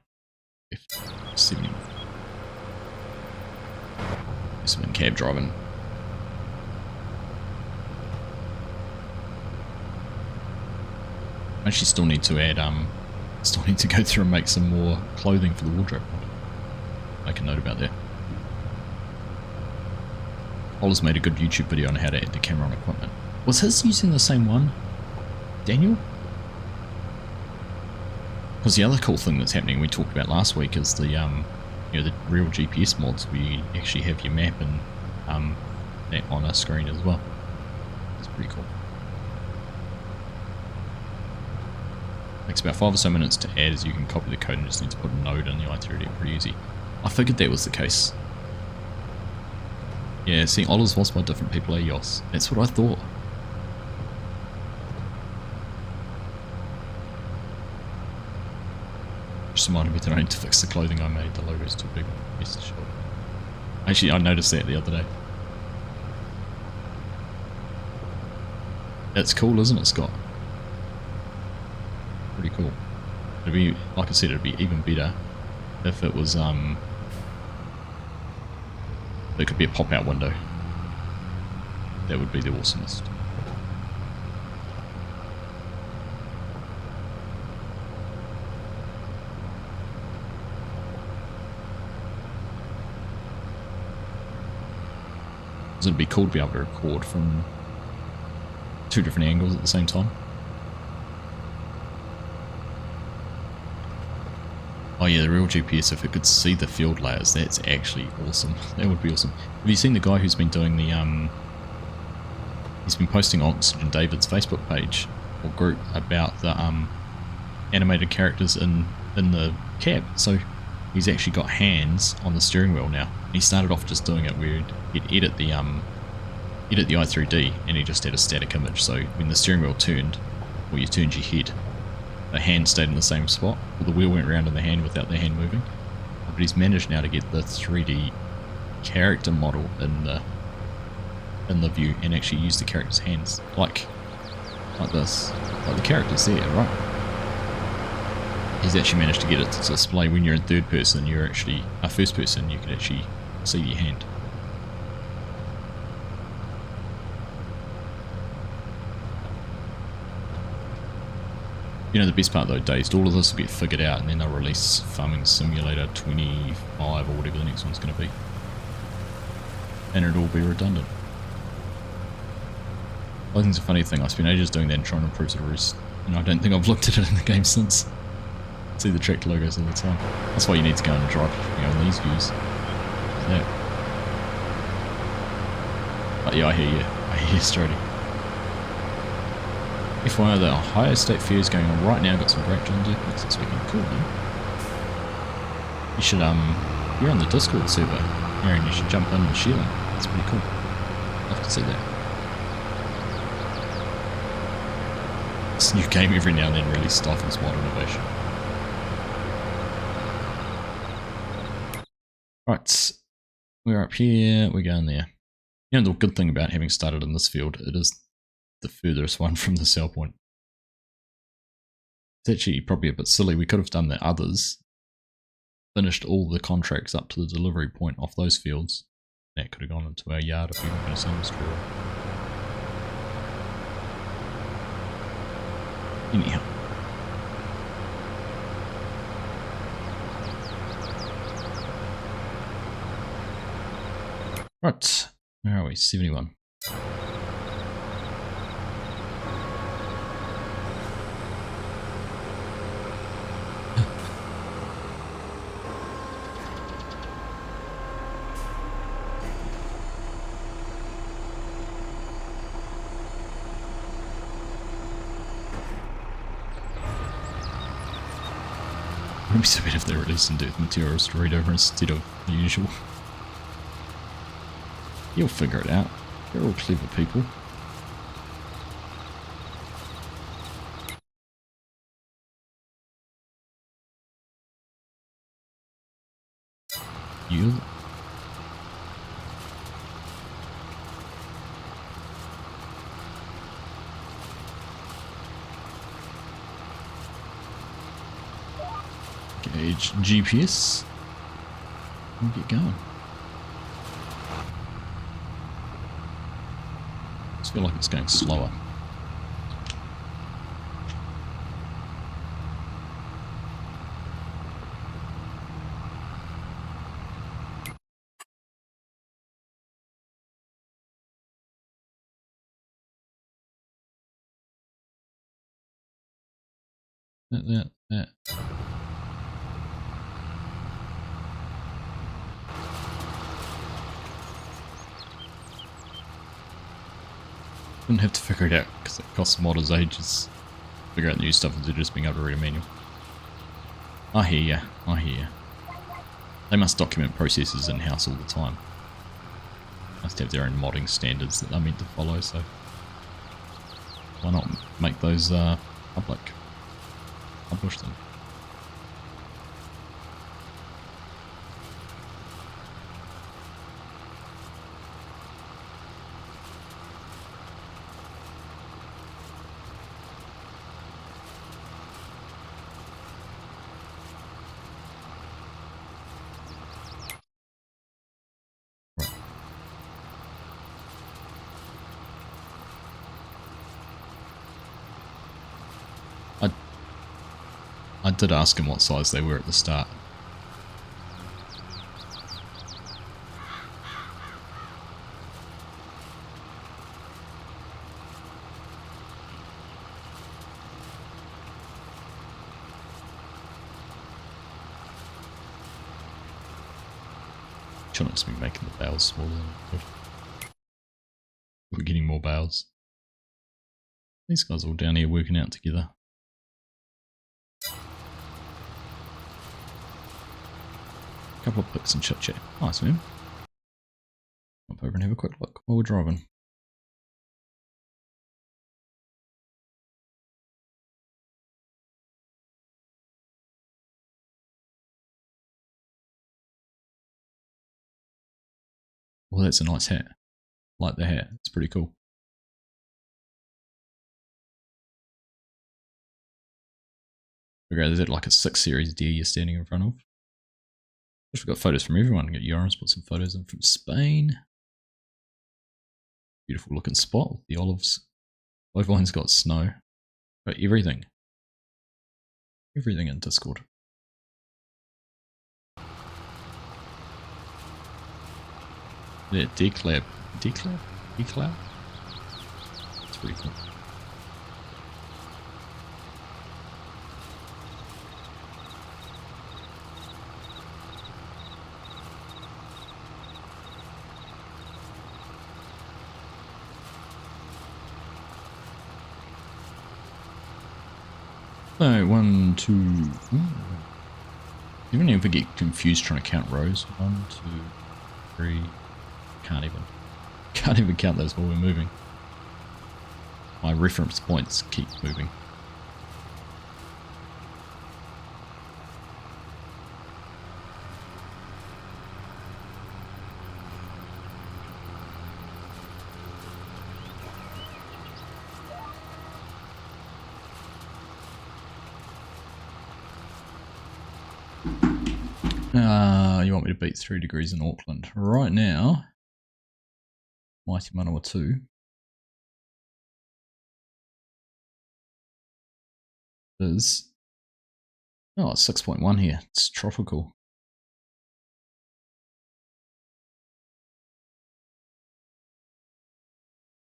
F70. Just been cab driving. I actually still need to add still need to go through and make some more clothing for the wardrobe. Make a note about that. Ola's made a good YouTube video on how to add the camera on equipment. Was his using the same one? Daniel? Because the other cool thing that's happening we talked about last week is the you know, the real GPS mods where you actually have your map and that on a screen as well. It's pretty cool. Takes about 5 or so minutes to add, as you can copy the code and just need to put a node in the i3D. Pretty easy. I figured that was the case. Yeah, see, Ola's was by different people, eh, Yos? That's what I thought. Just reminded me that I need to fix the clothing I made. The logo's too big. Actually, I noticed that the other day. That's cool, isn't it, Scott? Pretty cool. It'd be, like I said, it'd be even better if it was, there could be a pop-out window. That would be the awesomest. It'd be cool to be able to record from 2 different angles at the same time. Oh yeah, the real GPS, if it could see the field layers, that's actually awesome. That would be awesome. Have you seen the guy who's been doing the, he's been posting on Oxygen David's Facebook page or group about the animated characters in the cab. So he's actually got hands on the steering wheel now. He started off just doing it where he'd edit the i3D and he just had a static image. So when the steering wheel turned, or you turned your head, the hand stayed in the same spot, or the wheel went around in the hand without the hand moving. But he's managed now to get the 3D character model in the view and actually use the character's hands, like this, like the character's there, right? He's actually managed to get it to display when you're in third person. You're actually first person. You can actually see your hand. You know the best part though, Dazed, all of this will get figured out and then they'll release Farming Simulator 25 or whatever the next one's going to be. And it'll all be redundant. I think it's a funny thing, I spent ages doing that and trying to improve the rest, and I don't think I've looked at it in the game since. I see the tracked logos all the time. That's why you need to go and drive, you know, on these views. Yeah. But yeah, I hear you. I hear you, Strody. FYI, the Ohio State Fair is going on right now. Got some great John Deere picks this weekend. Cool, man. You should, you're on the Discord server, Aaron. You should jump in and share them. That's pretty cool. Love to can see that. This new game every now and then really stifles mod innovation. Right, we're up here, we're going there. You know, the good thing about having started in this field, it is the furthest one from the sell point. It's actually probably a bit silly. We could have done the others, finished all the contracts up to the delivery point off those fields. That could have gone into our yard if we were going to sell straw. Anyhow. Right, where are we? 71. Wouldn't be so bad if they released some dirt materials to read over instead of the usual. You'll figure it out. They're all clever people. You. Gauge GPS. And get going. I feel like it's going slower. That. Didn't have to figure it out because it costs modders ages to figure out the new stuff instead of just being able to read a manual. I hear ya, I hear ya. They must document processes in-house all the time. Must have their own modding standards that they're meant to follow, so why not make those public? Publish them. I did ask him what size they were at the start. Chunks be making the bales smaller than good. We're getting more bales. These guys are all down here working out together. Couple of clicks and chit chat. Nice, man. Hop over and have a quick look while we're driving. Well, that's a nice hat. Like the hat. It's pretty cool. Figure out, is it like a 6 Series deer you're standing in front of? We've got photos from everyone. Got Huron's put some photos in from Spain. Beautiful looking spot with the olives. Both lines got snow. Got everything. Everything in Discord. Yeah, declab. Declab? Declab? It's pretty cool. So, 1, 2... Even if I get confused trying to count rows. 1, 2, 3... Can't even. Can't even count those while we're moving. My reference points keep moving. You want me to beat 3 degrees in Auckland? Right now, Mighty Manawa 2 is, oh, it's 6.1 here. It's tropical.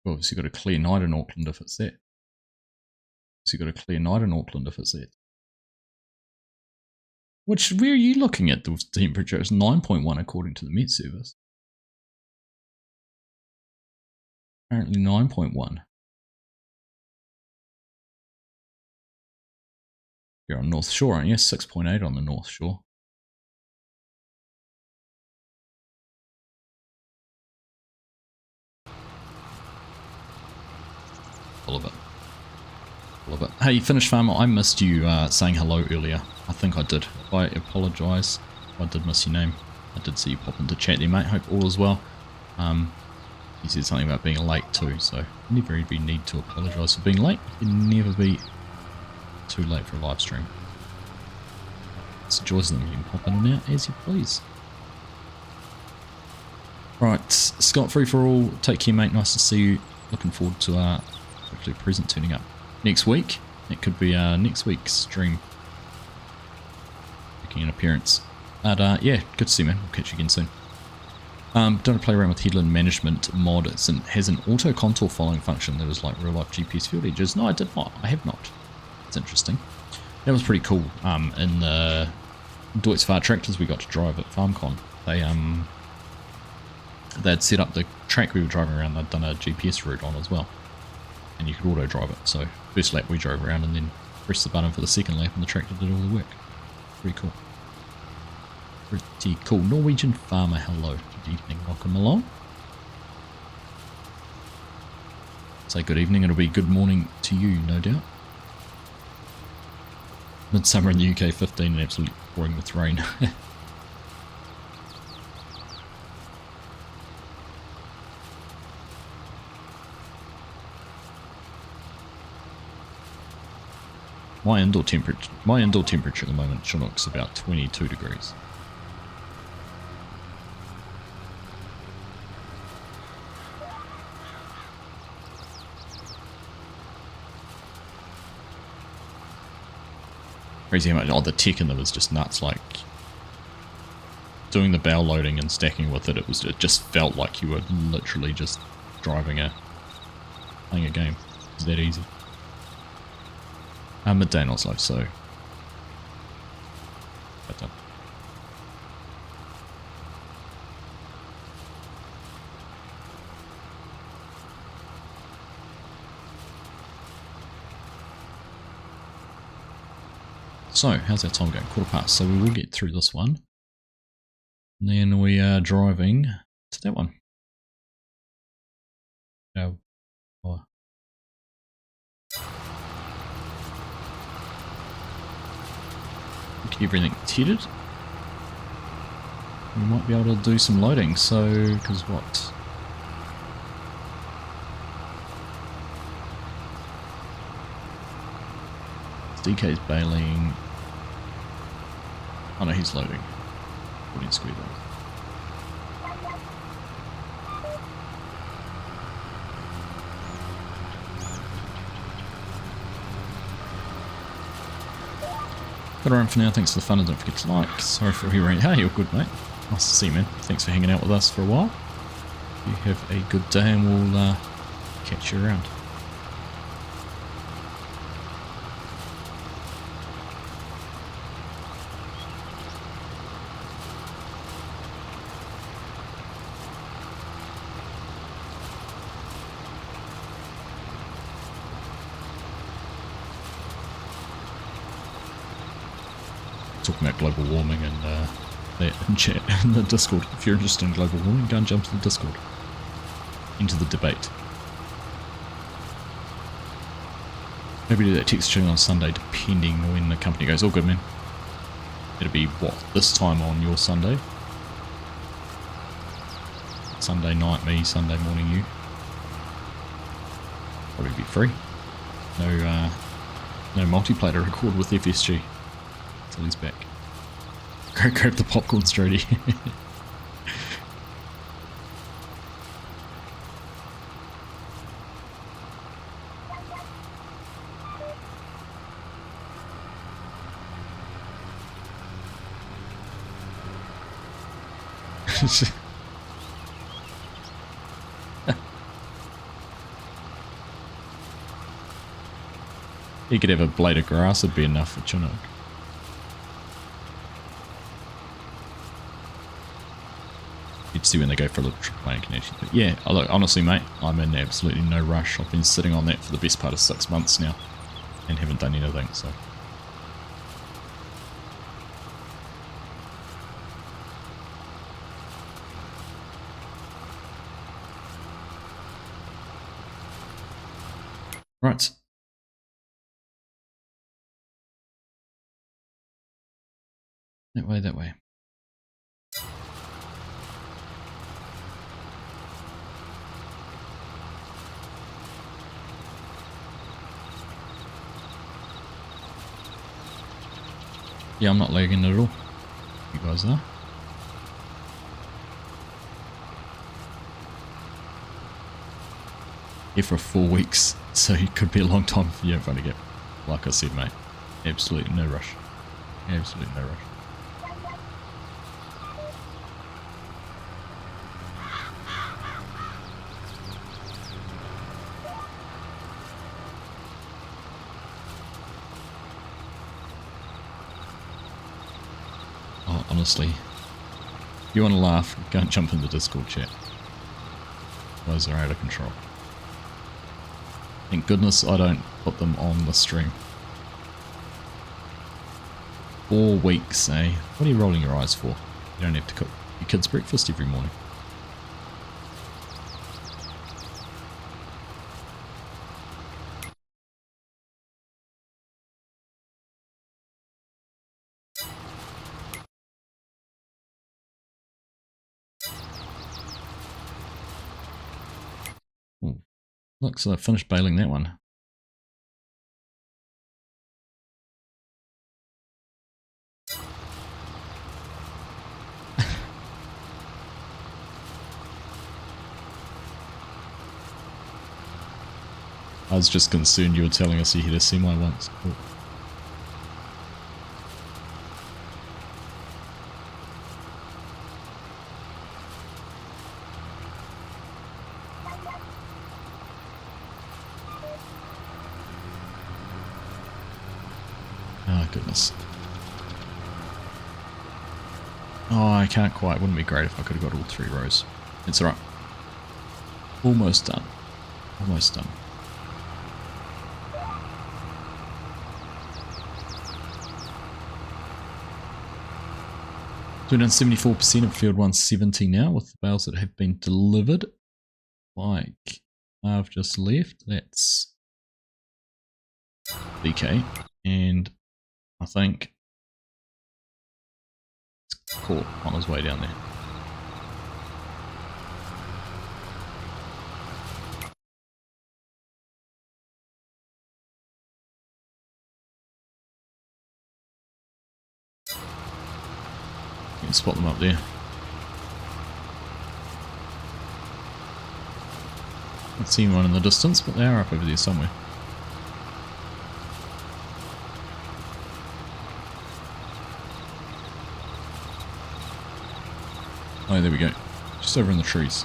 We've obviously got a clear night in Auckland if it's that. Obviously got a clear night in Auckland if it's that. Where are you looking at the temperature? It's 9.1 according to the Met Service. Apparently 9.1. You're on North Shore, aren't you? 6.8 on the North Shore. Full of it. Full of it. Hey, Finnish Farmer, I missed you saying hello earlier. I think I did. I apologise. I did miss your name. I did see you pop into chat there, mate. Hope all is well. You said something about being late too, so never really need to apologise for being late. You can never be too late for a live stream. It's the joys of them. You can pop in and out as you please. Right, Scott, free for all. Take care, mate. Nice to see you. Looking forward to hopefully a present turning up next week. It could be next week's stream. Making an appearance. But yeah, good to see you, man. We'll catch you again soon. Don't play around with headland management mod. It has an auto contour following function that is like real life GPS field edges. No, I did not. I have not. It's interesting. That was pretty cool. In the Deutz Fahr tractors we got to drive at FarmCon, they'd set up the track we were driving around. They'd done a GPS route on as well, and you could auto drive it. So first lap we drove around and then pressed the button for the second lap, and the tractor did all the work. Pretty cool. Pretty cool. Norwegian Farmer, hello. Good evening. Welcome along. Say good evening. It'll be good morning to you, no doubt. Midsummer in the UK, 15 and absolutely pouring with rain. My indoor temperature at the moment, Chinook's about 22 degrees. Crazy how much, the tech in them was just nuts, like doing the bale loading and stacking with it, it just felt like you were literally just playing a game. It's that easy. Midday in Oslo, so better. So, how's our time going? 1/4 past, so we will get through this one. And then we are driving to that one. Oh. Get everything tethered. We might be able to do some loading, so, because what? DK's bailing. Oh no, he's loading. Putting square those. Got around for now, thanks for the fun and don't forget to like. Sorry for hearing. Hey, you're good, mate. Nice to see you, man. Thanks for hanging out with us for a while. You have a good day and we'll catch you around. Talking about global warming and that in chat in the Discord. If you're interested in global warming, go and jump to the Discord. into the debate. Maybe do that text string on Sunday, depending when the company goes. All good, man. It'll be what, this time on your Sunday? Sunday night me, Sunday morning you. Probably be free. No multiplayer to record with FSG. So he's back. Grab the popcorn, Strody. He could have a blade of grass, it'd be enough for Chinook. You'd see when they go for a little playing connection. But yeah, look, honestly, mate, I'm in absolutely no rush. I've been sitting on that for the best part of 6 months now and haven't done anything, so. Right. That way, that way. Yeah, I'm not lagging at all. You guys are. Here for 4 weeks, so it could be a long time for you in front of get. Like I said, mate, absolutely no rush. Absolutely no rush. Oh, honestly, if you want to laugh, go and jump in the Discord chat. Those are out of control. Thank goodness I don't put them on the stream. 4 weeks, eh? What are you rolling your eyes for? You don't have to cook your kids breakfast every morning. Ooh. Look, so I finished baling that one. I was just concerned you were telling us you hit a semi once. Cool. Oh, goodness. Oh, I can't quite. Wouldn't be great if I could have got all 3 rows. It's alright. Almost done. Almost done. Doing on 74% of field 170 now with the bales that have been delivered. Like I've just left. That's BK. And I think it's caught on his way down there. You can spot them up there. Can't see one in the distance, but they are up over there somewhere. Oh, there we go. Just over in the trees.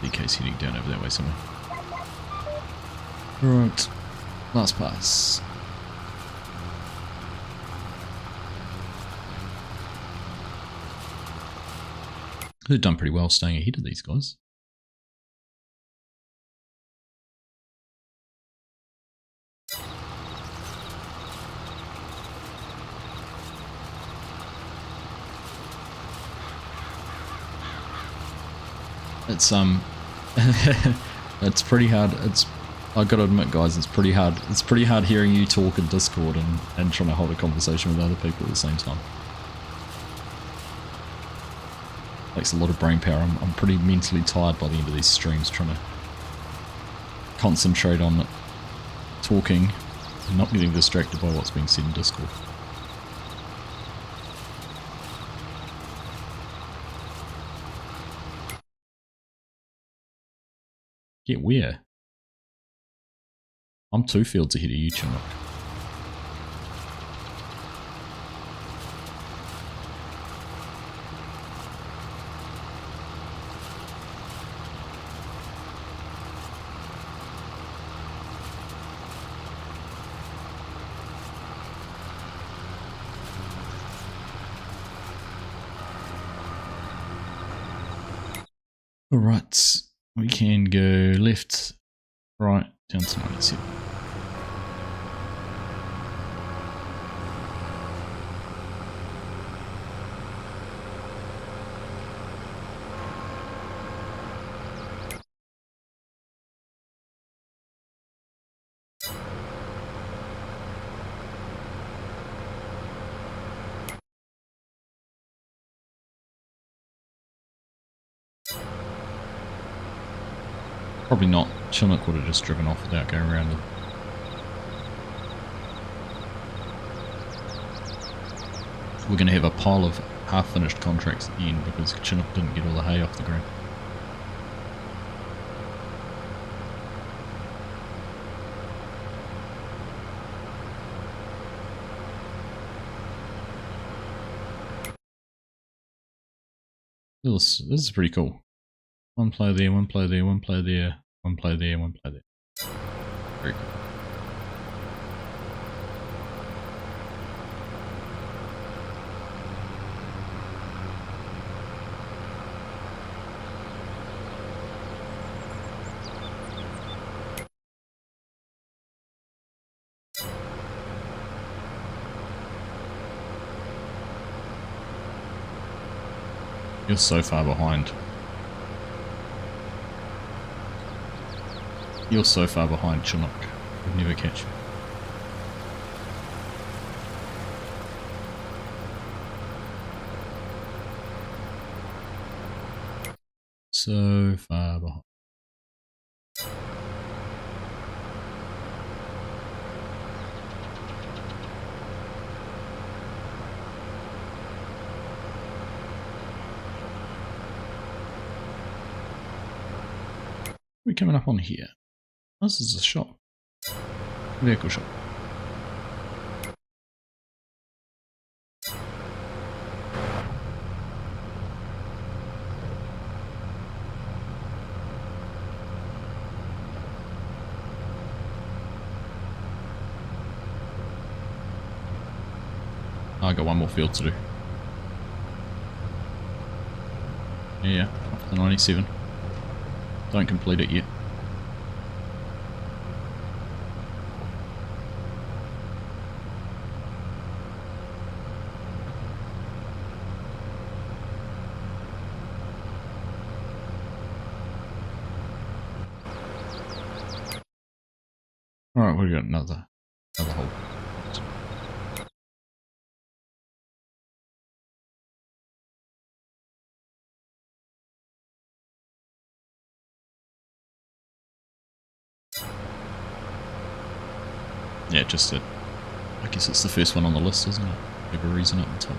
DK's heading down over that way somewhere. Right. Last pass. They've done pretty well staying ahead of these guys. It's it's pretty hard. I gotta admit, guys, it's pretty hard. It's pretty hard hearing you talk in Discord and trying to hold a conversation with other people at the same time. Takes a lot of brain power. I'm pretty mentally tired by the end of these streams, trying to concentrate on talking and not getting distracted by what's being said in Discord. Get where? I'm 2 fields ahead of you, Chinook. Alright, we can go left, right, down to 97. Probably not. Chinook would have just driven off without going around it. We're going to have a pile of half-finished contracts at the end because Chinook didn't get all the hay off the ground. This is pretty cool. One player there, one player there, one player there, one player there, one player there. Very cool. You're so far behind. You're so far behind, Chinook. We'd never catch you. So far behind. We're coming up on here. This is a shop. Vehicle shop. I got one more field to do. Yeah, off the 97. Don't complete it yet. Alright, we've got another hole. Yeah, just it. I guess it's the first one on the list, isn't it? Whatever reason at the top.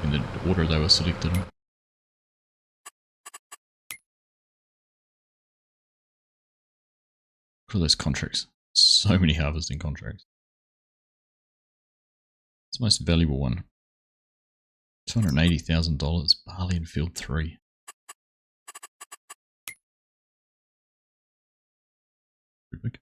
In the order they were selected in. Look at those contracts. So many harvesting contracts. It's the most valuable one. $280,000. Barley in field 3. Pretty big.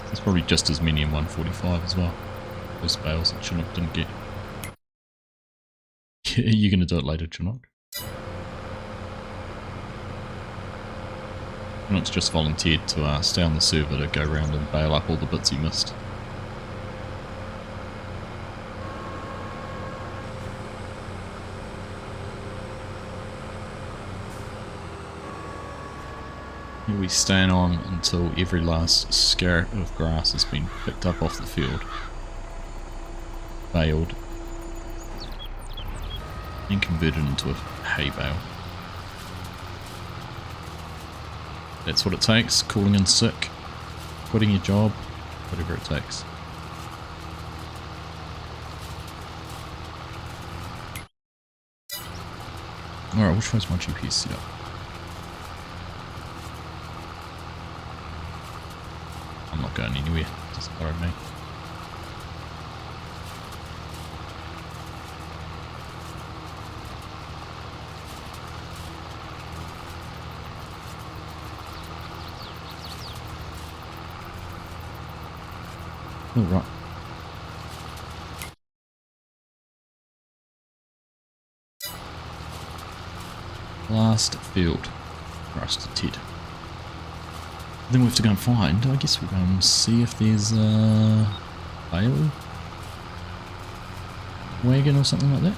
There's probably just as many in 145 as well. Those bales that Chinook didn't get. You're going to do it later, Chinook. Chinook's just volunteered to stay on the server to go around and bail up all the bits he missed. Here we stand on until every last scarab of grass has been picked up off the field, baled, and converted into a hay bale. That's what it takes, calling in sick, quitting your job, whatever it takes. Alright, which way's my GPS set up? I'm not going anywhere, doesn't follow me. All right. Last field for us to Ted. Then we have to go and find, I guess we'll go and see if there's a bale wagon or something like that.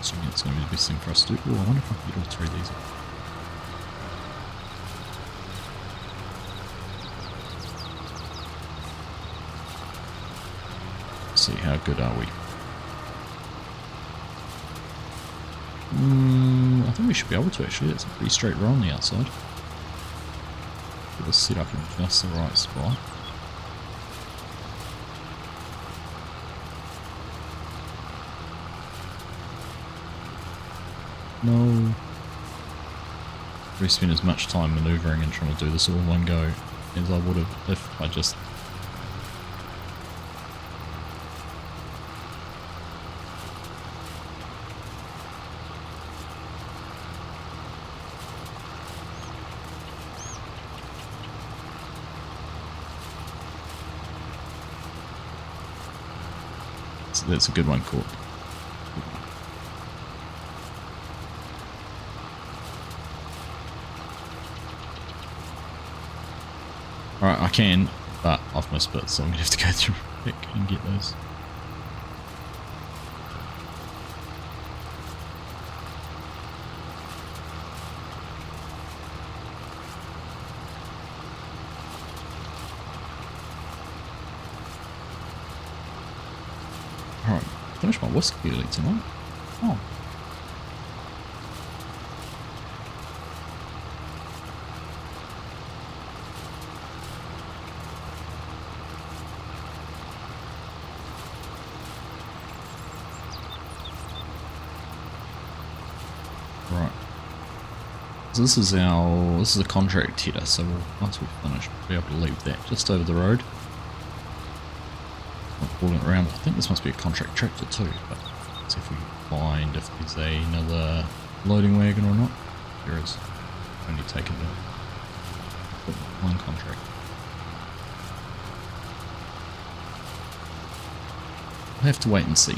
Assuming it's going to be the best thing for us to do. Oh, I wonder if I can get all three of these. See how good are we? I think we should be able to actually. It's a pretty straight row on the outside. Get this set up in just the right spot. No. Probably spend as much time manoeuvring and trying to do this all in one go as I would have if I just that's a good one, Court. Alright, I can, but I've missed bits, so I'm going to have to go through quick and get those. Alright, finish my whiskey early tonight. Oh. Right. So this is a contract header, so once we've finished, we'll be able to leave that just over the road. Pulling it around. I think this must be a contract tractor too, but let's see if we can find if there's another loading wagon or not. There is. Only taken one contract. I'll have to wait and see.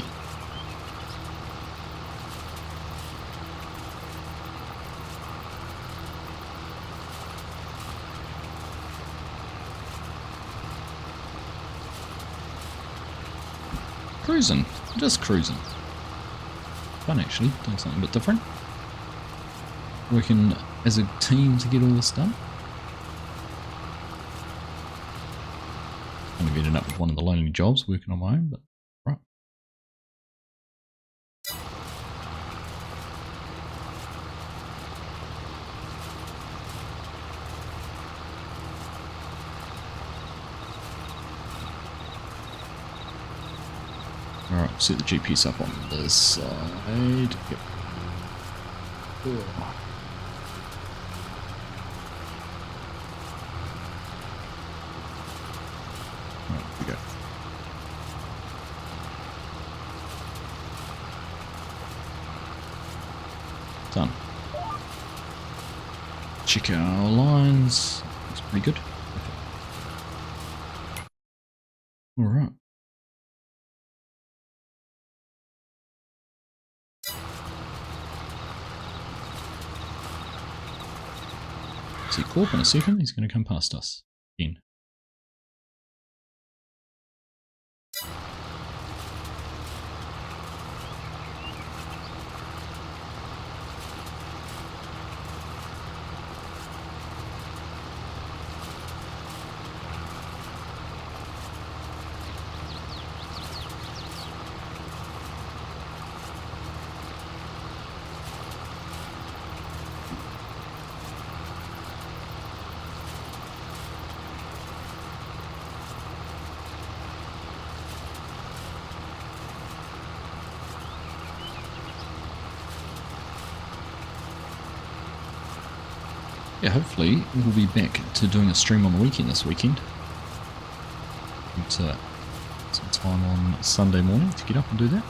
Cruising, just cruising. Fun actually, doing something a bit different. Working as a team to get all this done. Kind of ended up with one of the lonely jobs working on my own, but right. Alright, set the GPS up on this side. Yep. Cool. Right, here we go. Done. Check our lines. Looks pretty good. Alright. See Corp in a second, he's going to come past us again. Yeah, hopefully we'll be back to doing a stream on the weekend this weekend. Get some time on Sunday morning to get up and do that.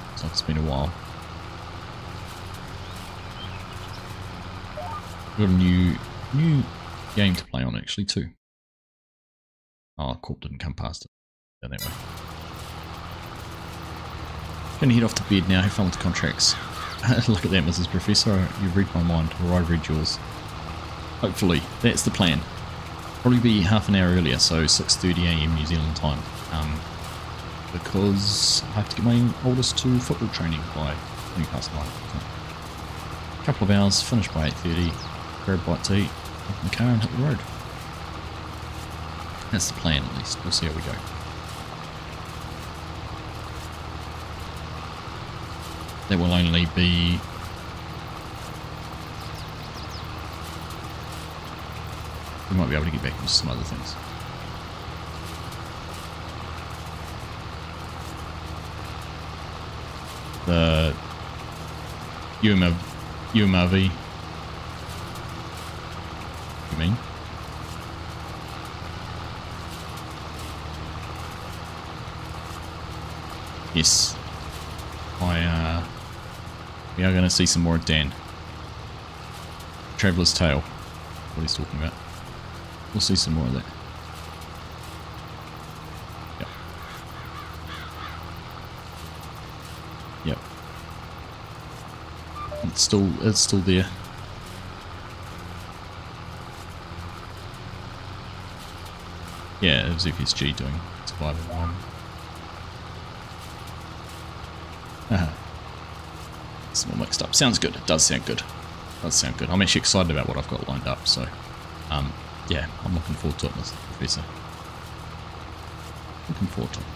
Looks like it's been a while. We've got a new game to play on actually too. Oh, Corp didn't come past it. Down that way. Gonna head off to bed now, have fun with the contracts. Look at that, Mrs. Professor, you've read my mind, or I've read yours. Hopefully, that's the plan. Probably be half an hour earlier, so 6:30 AM New Zealand time. Because I have to get my oldest to football training by 9:20. So, a couple of hours, finish by 8:30, grab a bite to eat, hop in the car and hit the road. That's the plan at least, we'll see how we go. That will only be we might be able to get back into some other things. The UMRV, you mean? Yes. We are going to see some more of Dan. Traveller's Tale. What he's talking about. We'll see some more of that. Yep. Yep. It's still there. Yeah, it was FSG doing Survivor 1. It's all mixed up. Sounds good. It does sound good. It does sound good. I'm actually excited about what I've got lined up, so yeah, I'm looking forward to it, Mr. Professor. Looking forward to it.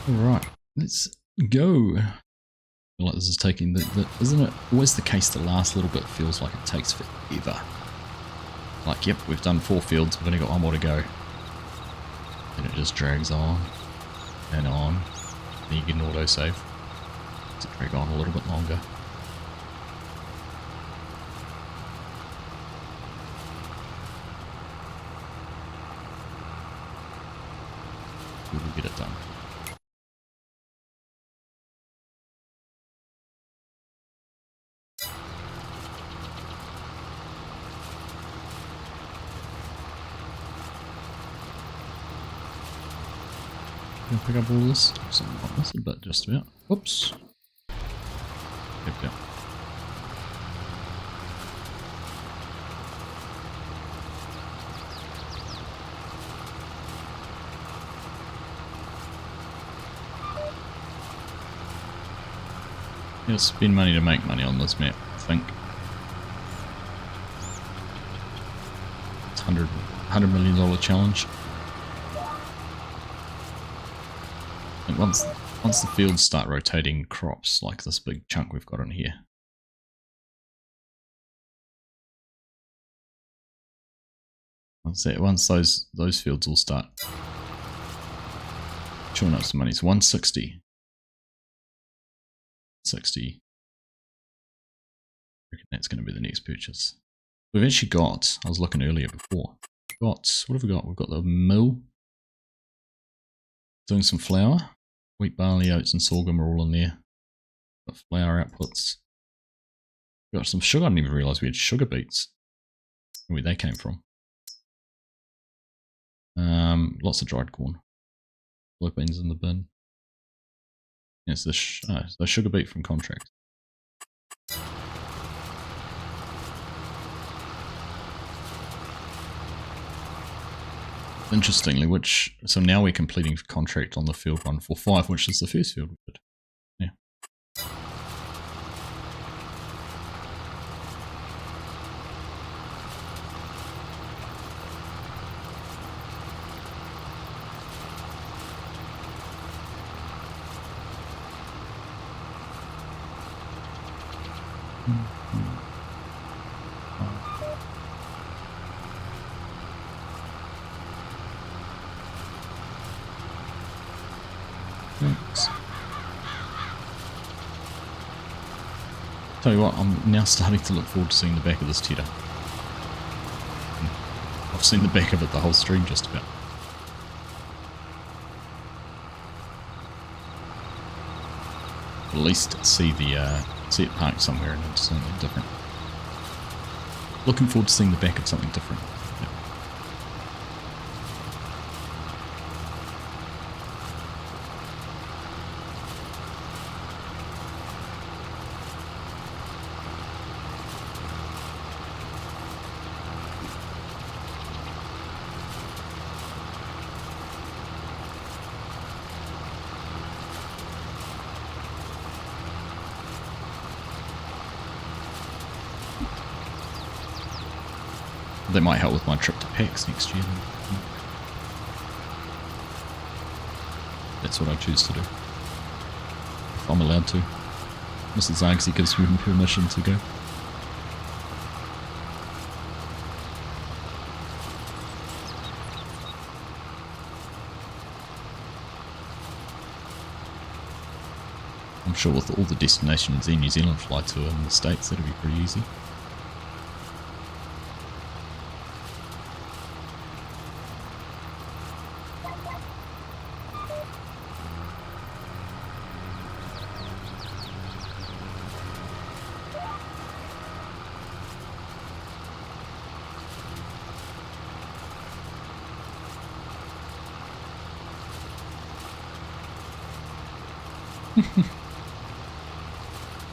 Alright, let's go. I feel like this is taking isn't it always the case the last little bit feels like it takes forever. Like, yep, we've done 4 fields, we've only got 1 more to go. And it just drags on and on. Then you get an autosave. Does it drag on a little bit longer? We will get it done. Gonna pick up all this. Something not missing, but just about. Whoops. Picked up. Yeah, spend money to make money on this map, I think. It's $100 million challenge. And once the fields start rotating crops like this big chunk we've got in here. Once those fields will start chewing up some money. It's 160. 60. I reckon that's going to be the next purchase. We've actually got, I was looking earlier before, what have we got? We've got the mill. Doing some flour. Wheat, barley, oats and sorghum are all in there. Got flour outputs. Got some sugar. I didn't even realise we had sugar beets. Where they came from. Lots of dried corn. Blue beans in the bin. Yes, the sugar beet from contract. Interestingly, so now we're completing contract on the field 145, which is the first field we did. Yeah. Thanks. Tell you what, I'm now starting to look forward to seeing the back of this tedder. I've seen the back of it the whole stream just about. At least see it parked somewhere and it's something different. Looking forward to seeing the back of something different. Yep. That might help with my trip to PAX next year. That's what I choose to do. If I'm allowed to. Mrs. Argsy gives me permission to go. I'm sure with all the destinations New Zealand fly to in the States, that'll be pretty easy.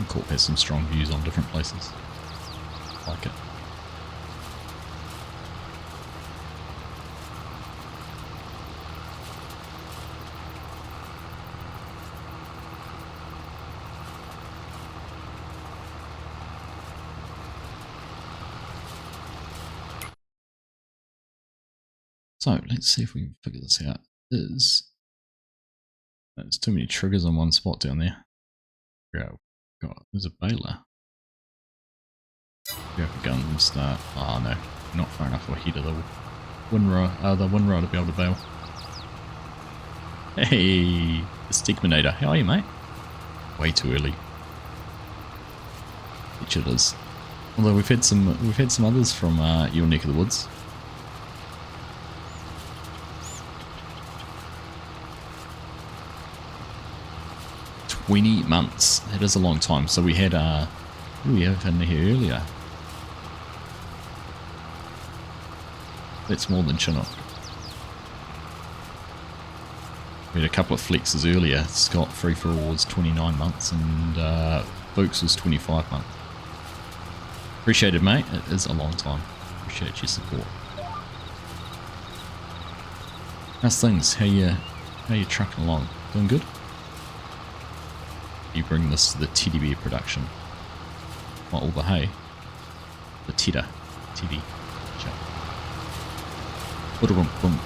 Corp has some strong views on different places. Like it. So let's see if we can figure this out. There's too many triggers on one spot down there. God, there's a baler. Go for guns and start. Oh no, not far enough ahead of the windrow to be able to bail. Hey, the Stigminator, how are you, mate? Way too early. Which it is. Although we've had some others from your neck of the woods. $20 That is a long time. So we had who do we have in here earlier? That's more than Chinook. We had a couple of flexes earlier. Scott Free For All was 29 months and Books was 25 months. Appreciate it, mate. It is a long time. Appreciate your support. How's things? How you trucking along? Doing good? You bring this to the teddy bear production. Not all the hay. The teddy. Boom.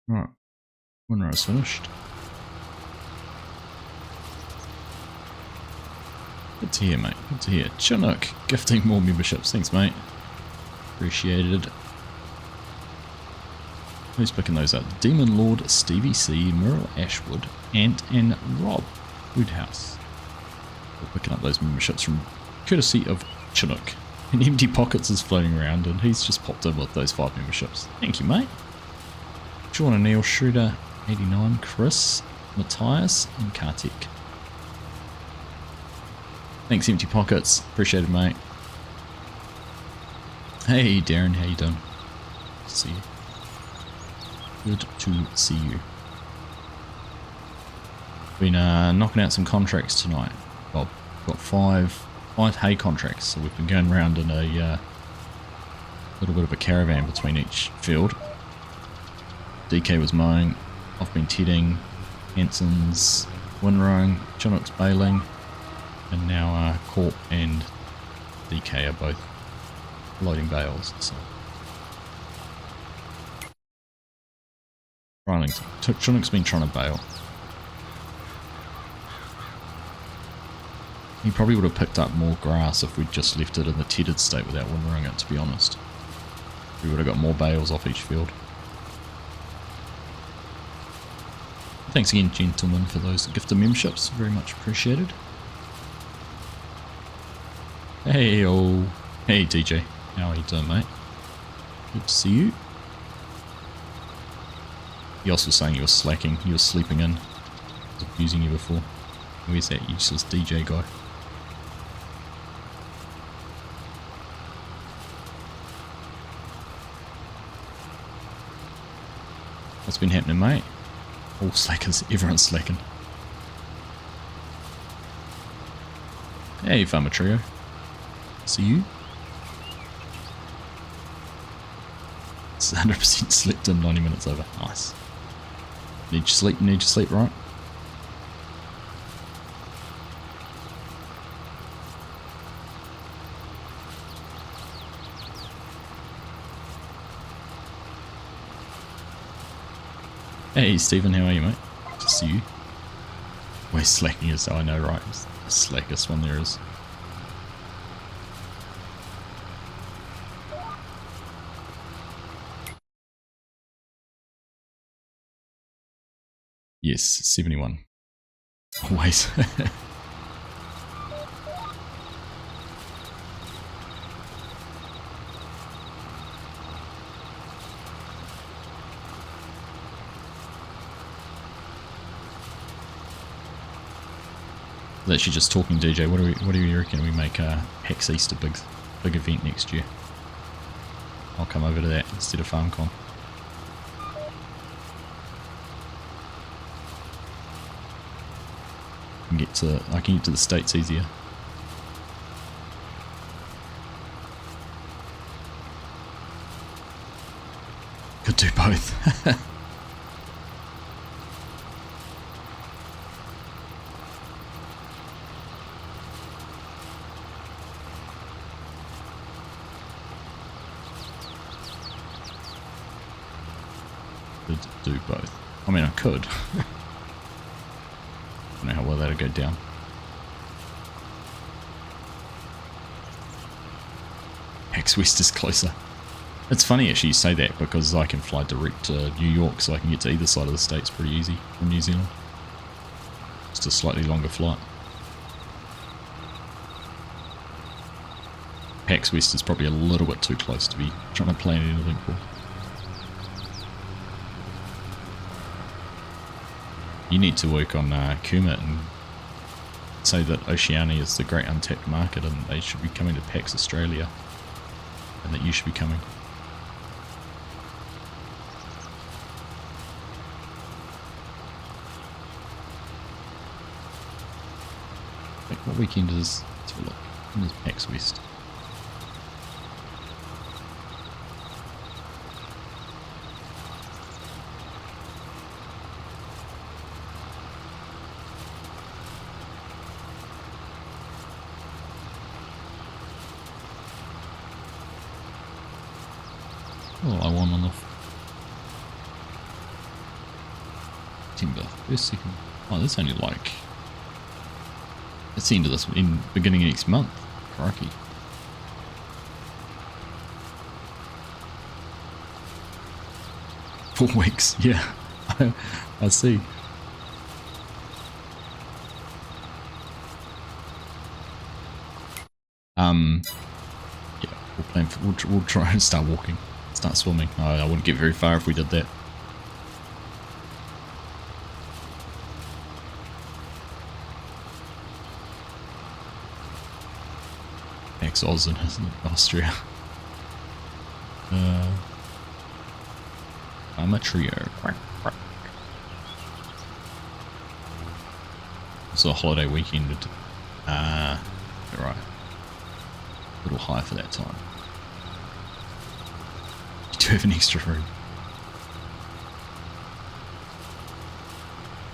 Right. Windrow's finished. Good to hear, mate. Good to hear. Chinook gifting more memberships. Thanks, mate. Appreciated. Who's picking those up? Demon Lord, Stevie C, Merrill Ashwood, Ant, and Rob. Woodhouse. We're picking up those memberships from courtesy of Chinook. And Empty Pockets is floating around and he's just popped in with those 5 memberships. Thank you, mate. John and Neil, Shredder, 89, Chris, Matthias, and Kartik. Thanks, Empty Pockets. Appreciate it, mate. Hey, Darren, how you doing? Good to see you. Good to see you. Been knocking out some contracts tonight. Well, got five hay contracts, so we've been going around in a little bit of a caravan between each field. DK was mowing, I've been tedding, Hanson's windrowing, Chinook's baling, and now Corp and DK are both loading bales. So Chinook's been trying to bale. He probably would have picked up more grass if we'd just left it in the tedded state without windrowing it, to be honest. We would have got more bales off each field. Thanks again, gentlemen, for those gifted memberships. Very much appreciated. Hey, oh. Hey, DJ. How are you doing, mate? Good to see you. He also was saying you were slacking. You were sleeping in. I was abusing you before. Where's that useless DJ guy? What's been happening, mate? All slackers. Everyone's slacking. Hey, Farmer Trio. See you. It's 100% slept in, 90 minutes over. Nice. Need your sleep, right? Hey Stephen, how are you, mate? Good to see you. Where's slacking is, I know, right? It's the slackest one there is. Yes, 71. Always. Actually just talking, DJ, what do you reckon we make PAX East a big event next year? I'll come over to that instead of FarmCon. I can get to the States easier. Could do both. Do both. I mean, I could. I don't know how well that'll go down. PAX West is closer. It's funny actually you say that because I can fly direct to New York, so I can get to either side of the States pretty easy from New Zealand. Just a slightly longer flight. PAX West is probably a little bit too close to be trying to plan anything for. You need to work on Kermit and say that Oceania is the great untapped market and they should be coming to PAX Australia and that you should be coming. Wait, what weekend is, let's have a look, when is PAX West? Oh, I won on the September 1st, 2nd. Oh, that's only like it's the end of this in beginning of next month. Crikey. Four weeks, yeah. I see. Yeah, we'll try and start walking, start swimming. I wouldn't get very far if we did that. Ex-Oz in Austria. I'm a trio. It's a holiday weekend. Right. A little high for that time. You do have an extra room.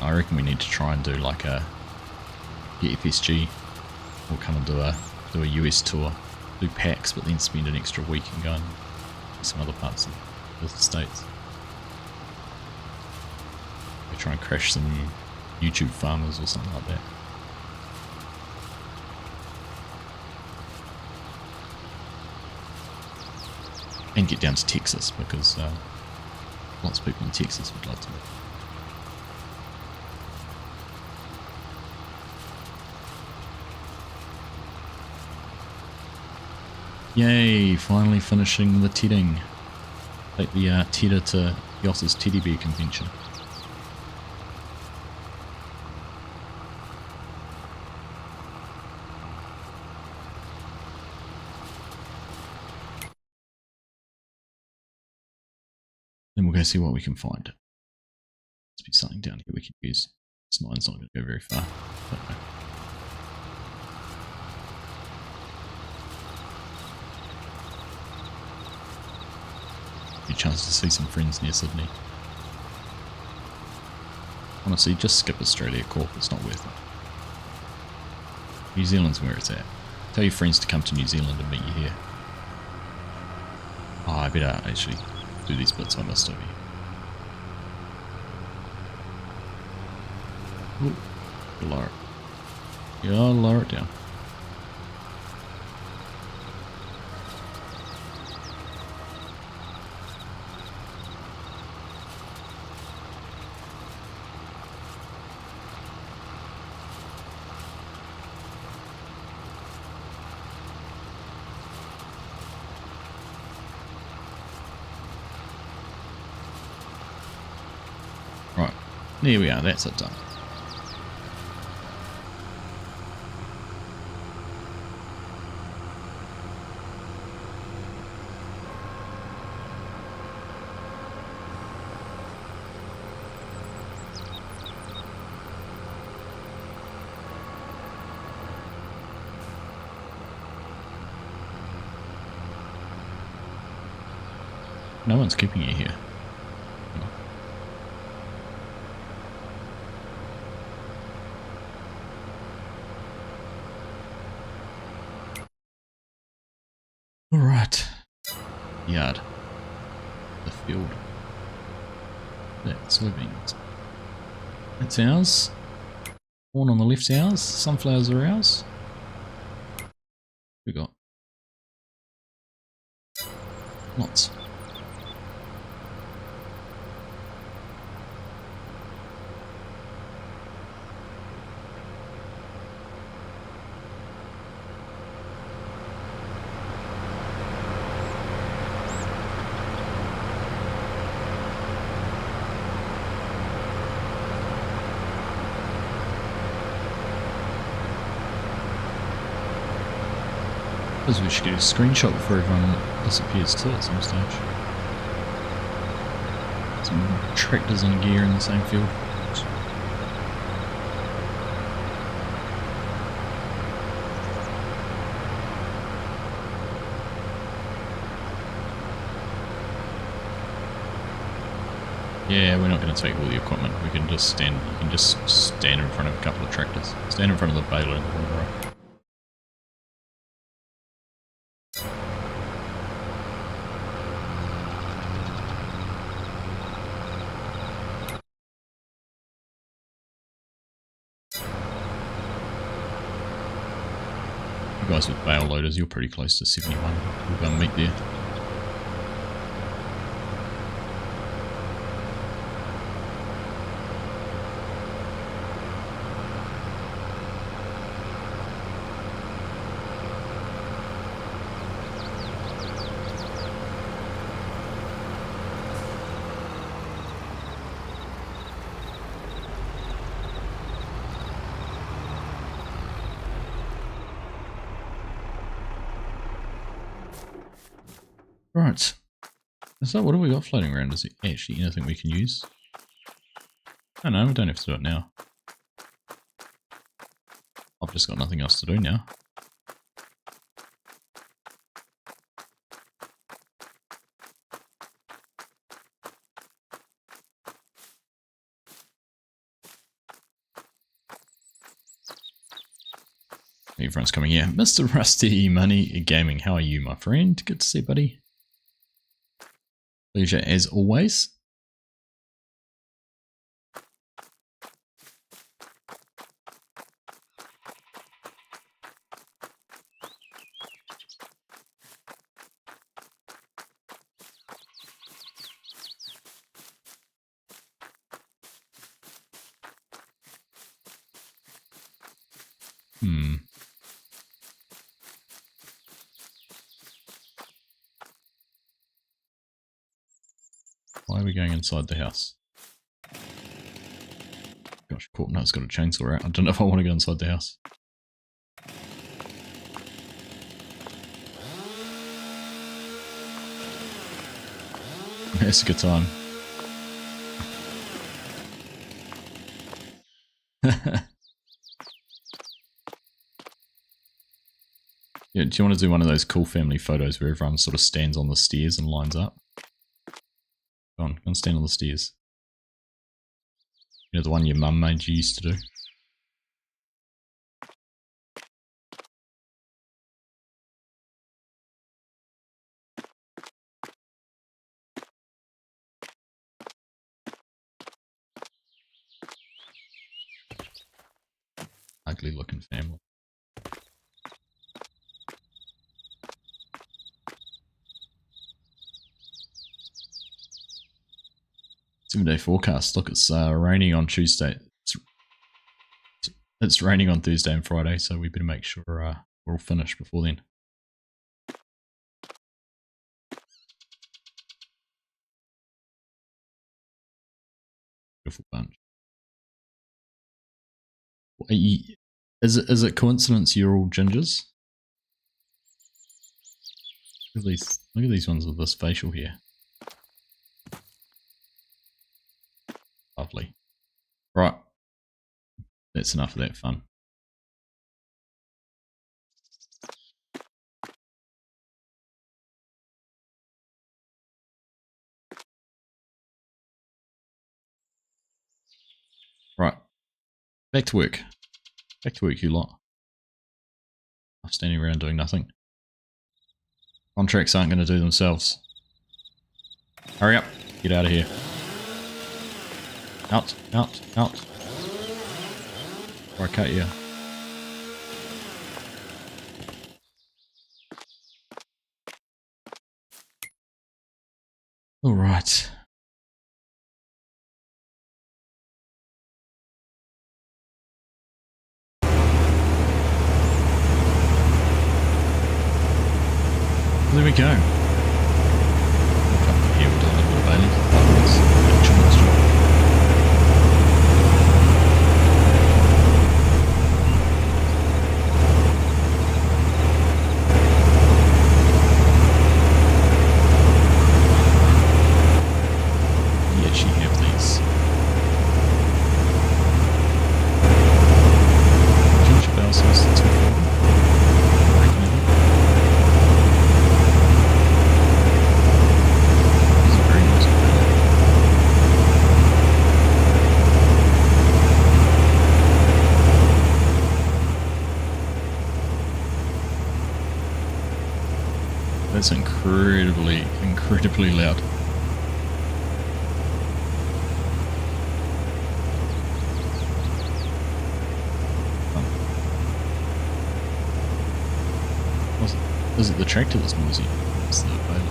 I reckon we need to try and do like a FSG. We'll come and do a US tour, do PAX, but then spend an extra week and go and some other parts of the States. We try and crash some YouTube farmers or something like that. And get down to Texas, because lots of people in Texas would love to live. Yay, finally finishing the tedding. Take the tedder to Yoss's teddy bear convention. Then we'll go see what we can find. Must be something down here we can use. This nine's not going to go very far. Don't know. A chance to see some friends near Sydney. Honestly, just skip Australia, Corp. It's not worth it. New Zealand's where it's at. Tell your friends to come to New Zealand and meet you here. Oh, I better actually do these bits I missed over here. Ooh, lower it. Yeah, I'll lower it down. Right, there we are, that's it done. No one's keeping you here. Alright. Yard. The field. That's soybeans. That's ours. Corn on the left's ours. Sunflowers are ours. We got lots. I suppose we should get a screenshot before everyone disappears too at some stage. Some tractors and gear in the same field. Yeah, we're not going to take all the equipment. We can just stand. You can just stand in front of a couple of tractors. Stand in front of the baler and the wheelbarrow. You guys with bale loaders, you're pretty close to 71. We'll go and meet there. Right. So what have we got floating around? Is it actually anything we can use? Oh no, we don't have to do it now. I've just got nothing else to do now. Everyone's coming here. Mr. Rusty Money Gaming, how are you, my friend? Good to see you, buddy. Pleasure as always. Why are we going inside the house? Gosh, Courtney's got a chainsaw out. I don't know if I want to go inside the house. It's a good time. Yeah, do you want to do one of those cool family photos where everyone sort of stands on the stairs and lines up? Go on stand on the stairs. You know, the one your mum made you used to do? Ugly looking family. Seven-day forecast. Look, it's raining on Tuesday. It's raining on Thursday and Friday, so we better make sure we're all finished before then. Beautiful bunch. Is it coincidence you're all gingers? Look at these ones with this facial hair. Lovely. Right. That's enough of that fun. Right. Back to work. Back to work, you lot. I'm standing around doing nothing. Contracts aren't going to do themselves. Hurry up. Get out of here. Out. Or I cut you. All right. There we go. Here we'll do a little bit of baling. Children's job. Yeah, she have these. Ginger bale sauce and 240. That's incredibly loud. Is it the tractor that's noisy? It's the baler.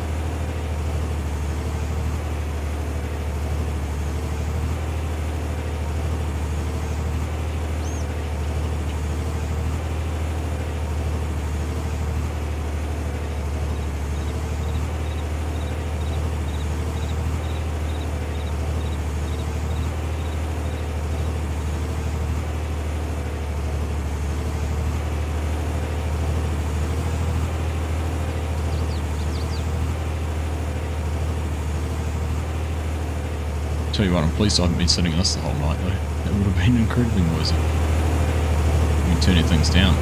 tell you what, I'm pleased I haven't been sitting at this the whole night though. That would have been incredibly noisy. I've been turning things down.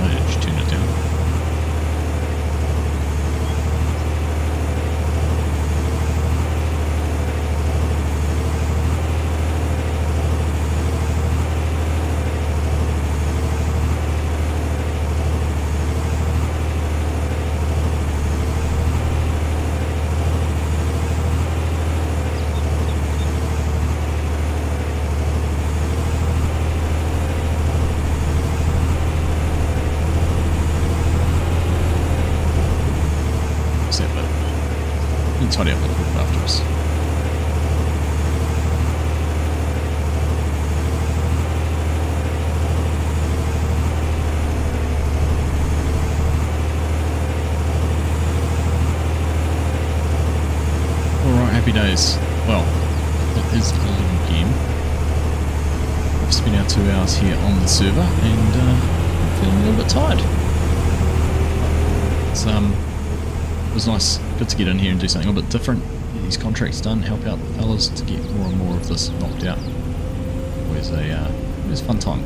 Oh, did you turn it down? Tidy up a little bit after us. Alright, happy days. Well, it is 11 PM. We've spent our 2 hours here on the server and I'm feeling a little bit tired. It was nice, good to get in here and do something a little bit different. Get these contracts done, help out the fellas to get more and more of this knocked out. Always a fun time.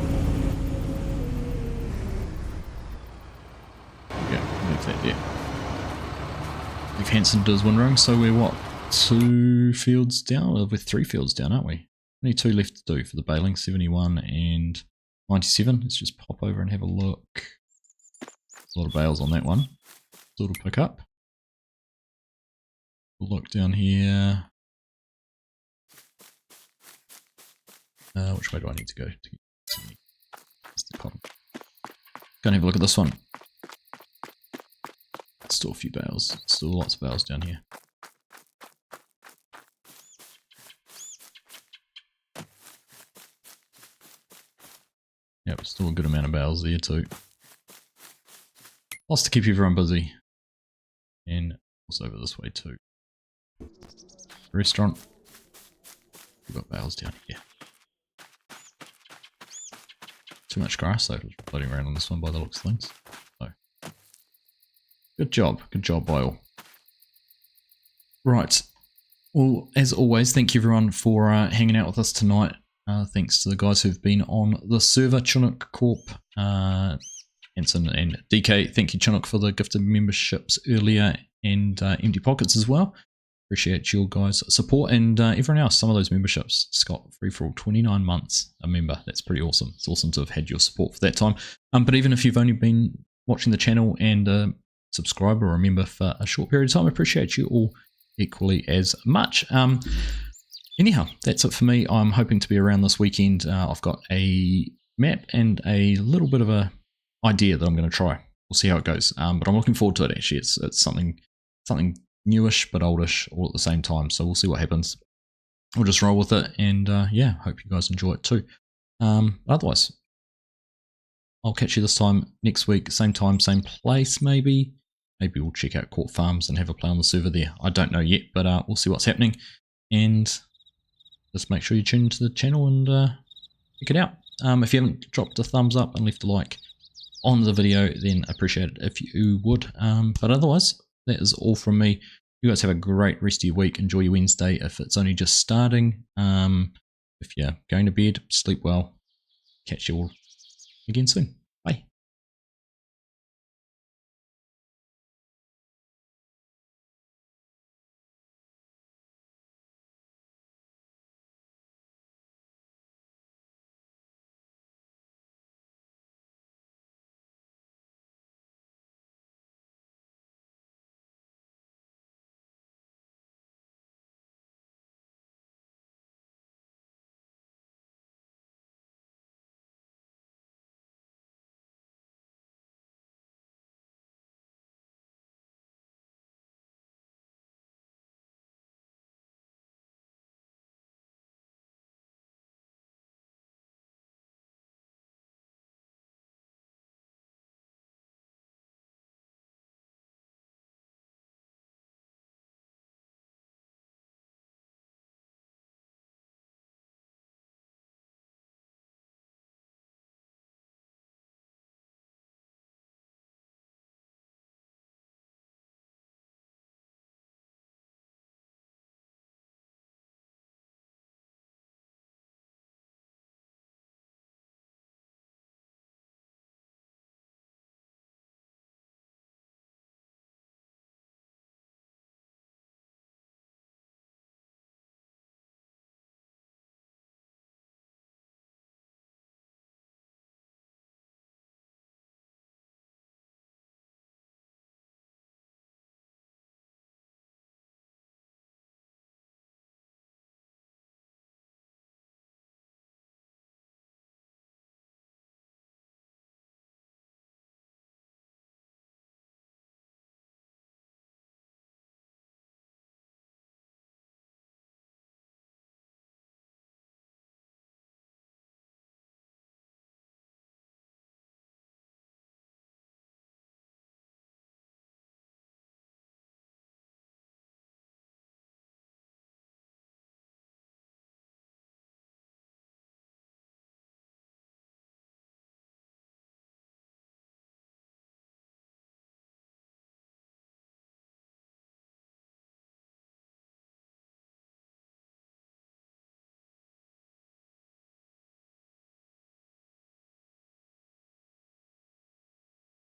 Yeah, leave that there. If Hanson does windrowing, so we're what? 2 fields down? Well, we're 3 fields down, aren't we? Only 2 left to do for the baling, 71 and 97. Let's just pop over and have a look. A lot of bales on that one. Little pick up. Look down here. Which way do I need to go? That's the cotton. Go and have a look at this one. Still a few bales. Still lots of bales down here. Yep, still a good amount of bales there too. Lots to keep everyone busy. And also over this way too. Restaurant. We've got bales down here. Too much grass though, floating around on this one by the looks of things. So, good job by all. Right, well as always, thank you everyone for hanging out with us tonight. Thanks to the guys who've been on the server, Chinook Corp, Hanson and DK. Thank you Chinook for the gifted memberships earlier and Empty Pockets as well. Appreciate your guys' support and everyone else. Some of those memberships. Scott Free for All, 29 months a member. That's pretty awesome. It's awesome to have had your support for that time. But even if you've only been watching the channel and subscribe or a member for a short period of time, I appreciate you all equally as much. Anyhow, that's it for me. I'm hoping to be around this weekend. I've got a map and a little bit of a idea that I'm going to try. We'll see how it goes. But I'm looking forward to it actually. It's something newish but oldish all at the same time, so we'll see what happens. We'll just roll with it and yeah, hope you guys enjoy it too. Otherwise I'll catch you this time next week, same time, same place. Maybe we'll check out Court Farms and have a play on the server there. I don't know yet, but we'll see what's happening, and just make sure you tune into the channel and check it out. If you haven't dropped a thumbs up and left a like on the video, then I appreciate it if you would. But otherwise, that is all from me. You guys have a great rest of your week. Enjoy your Wednesday if it's only just starting. If you're going to bed, sleep well. Catch you all again soon.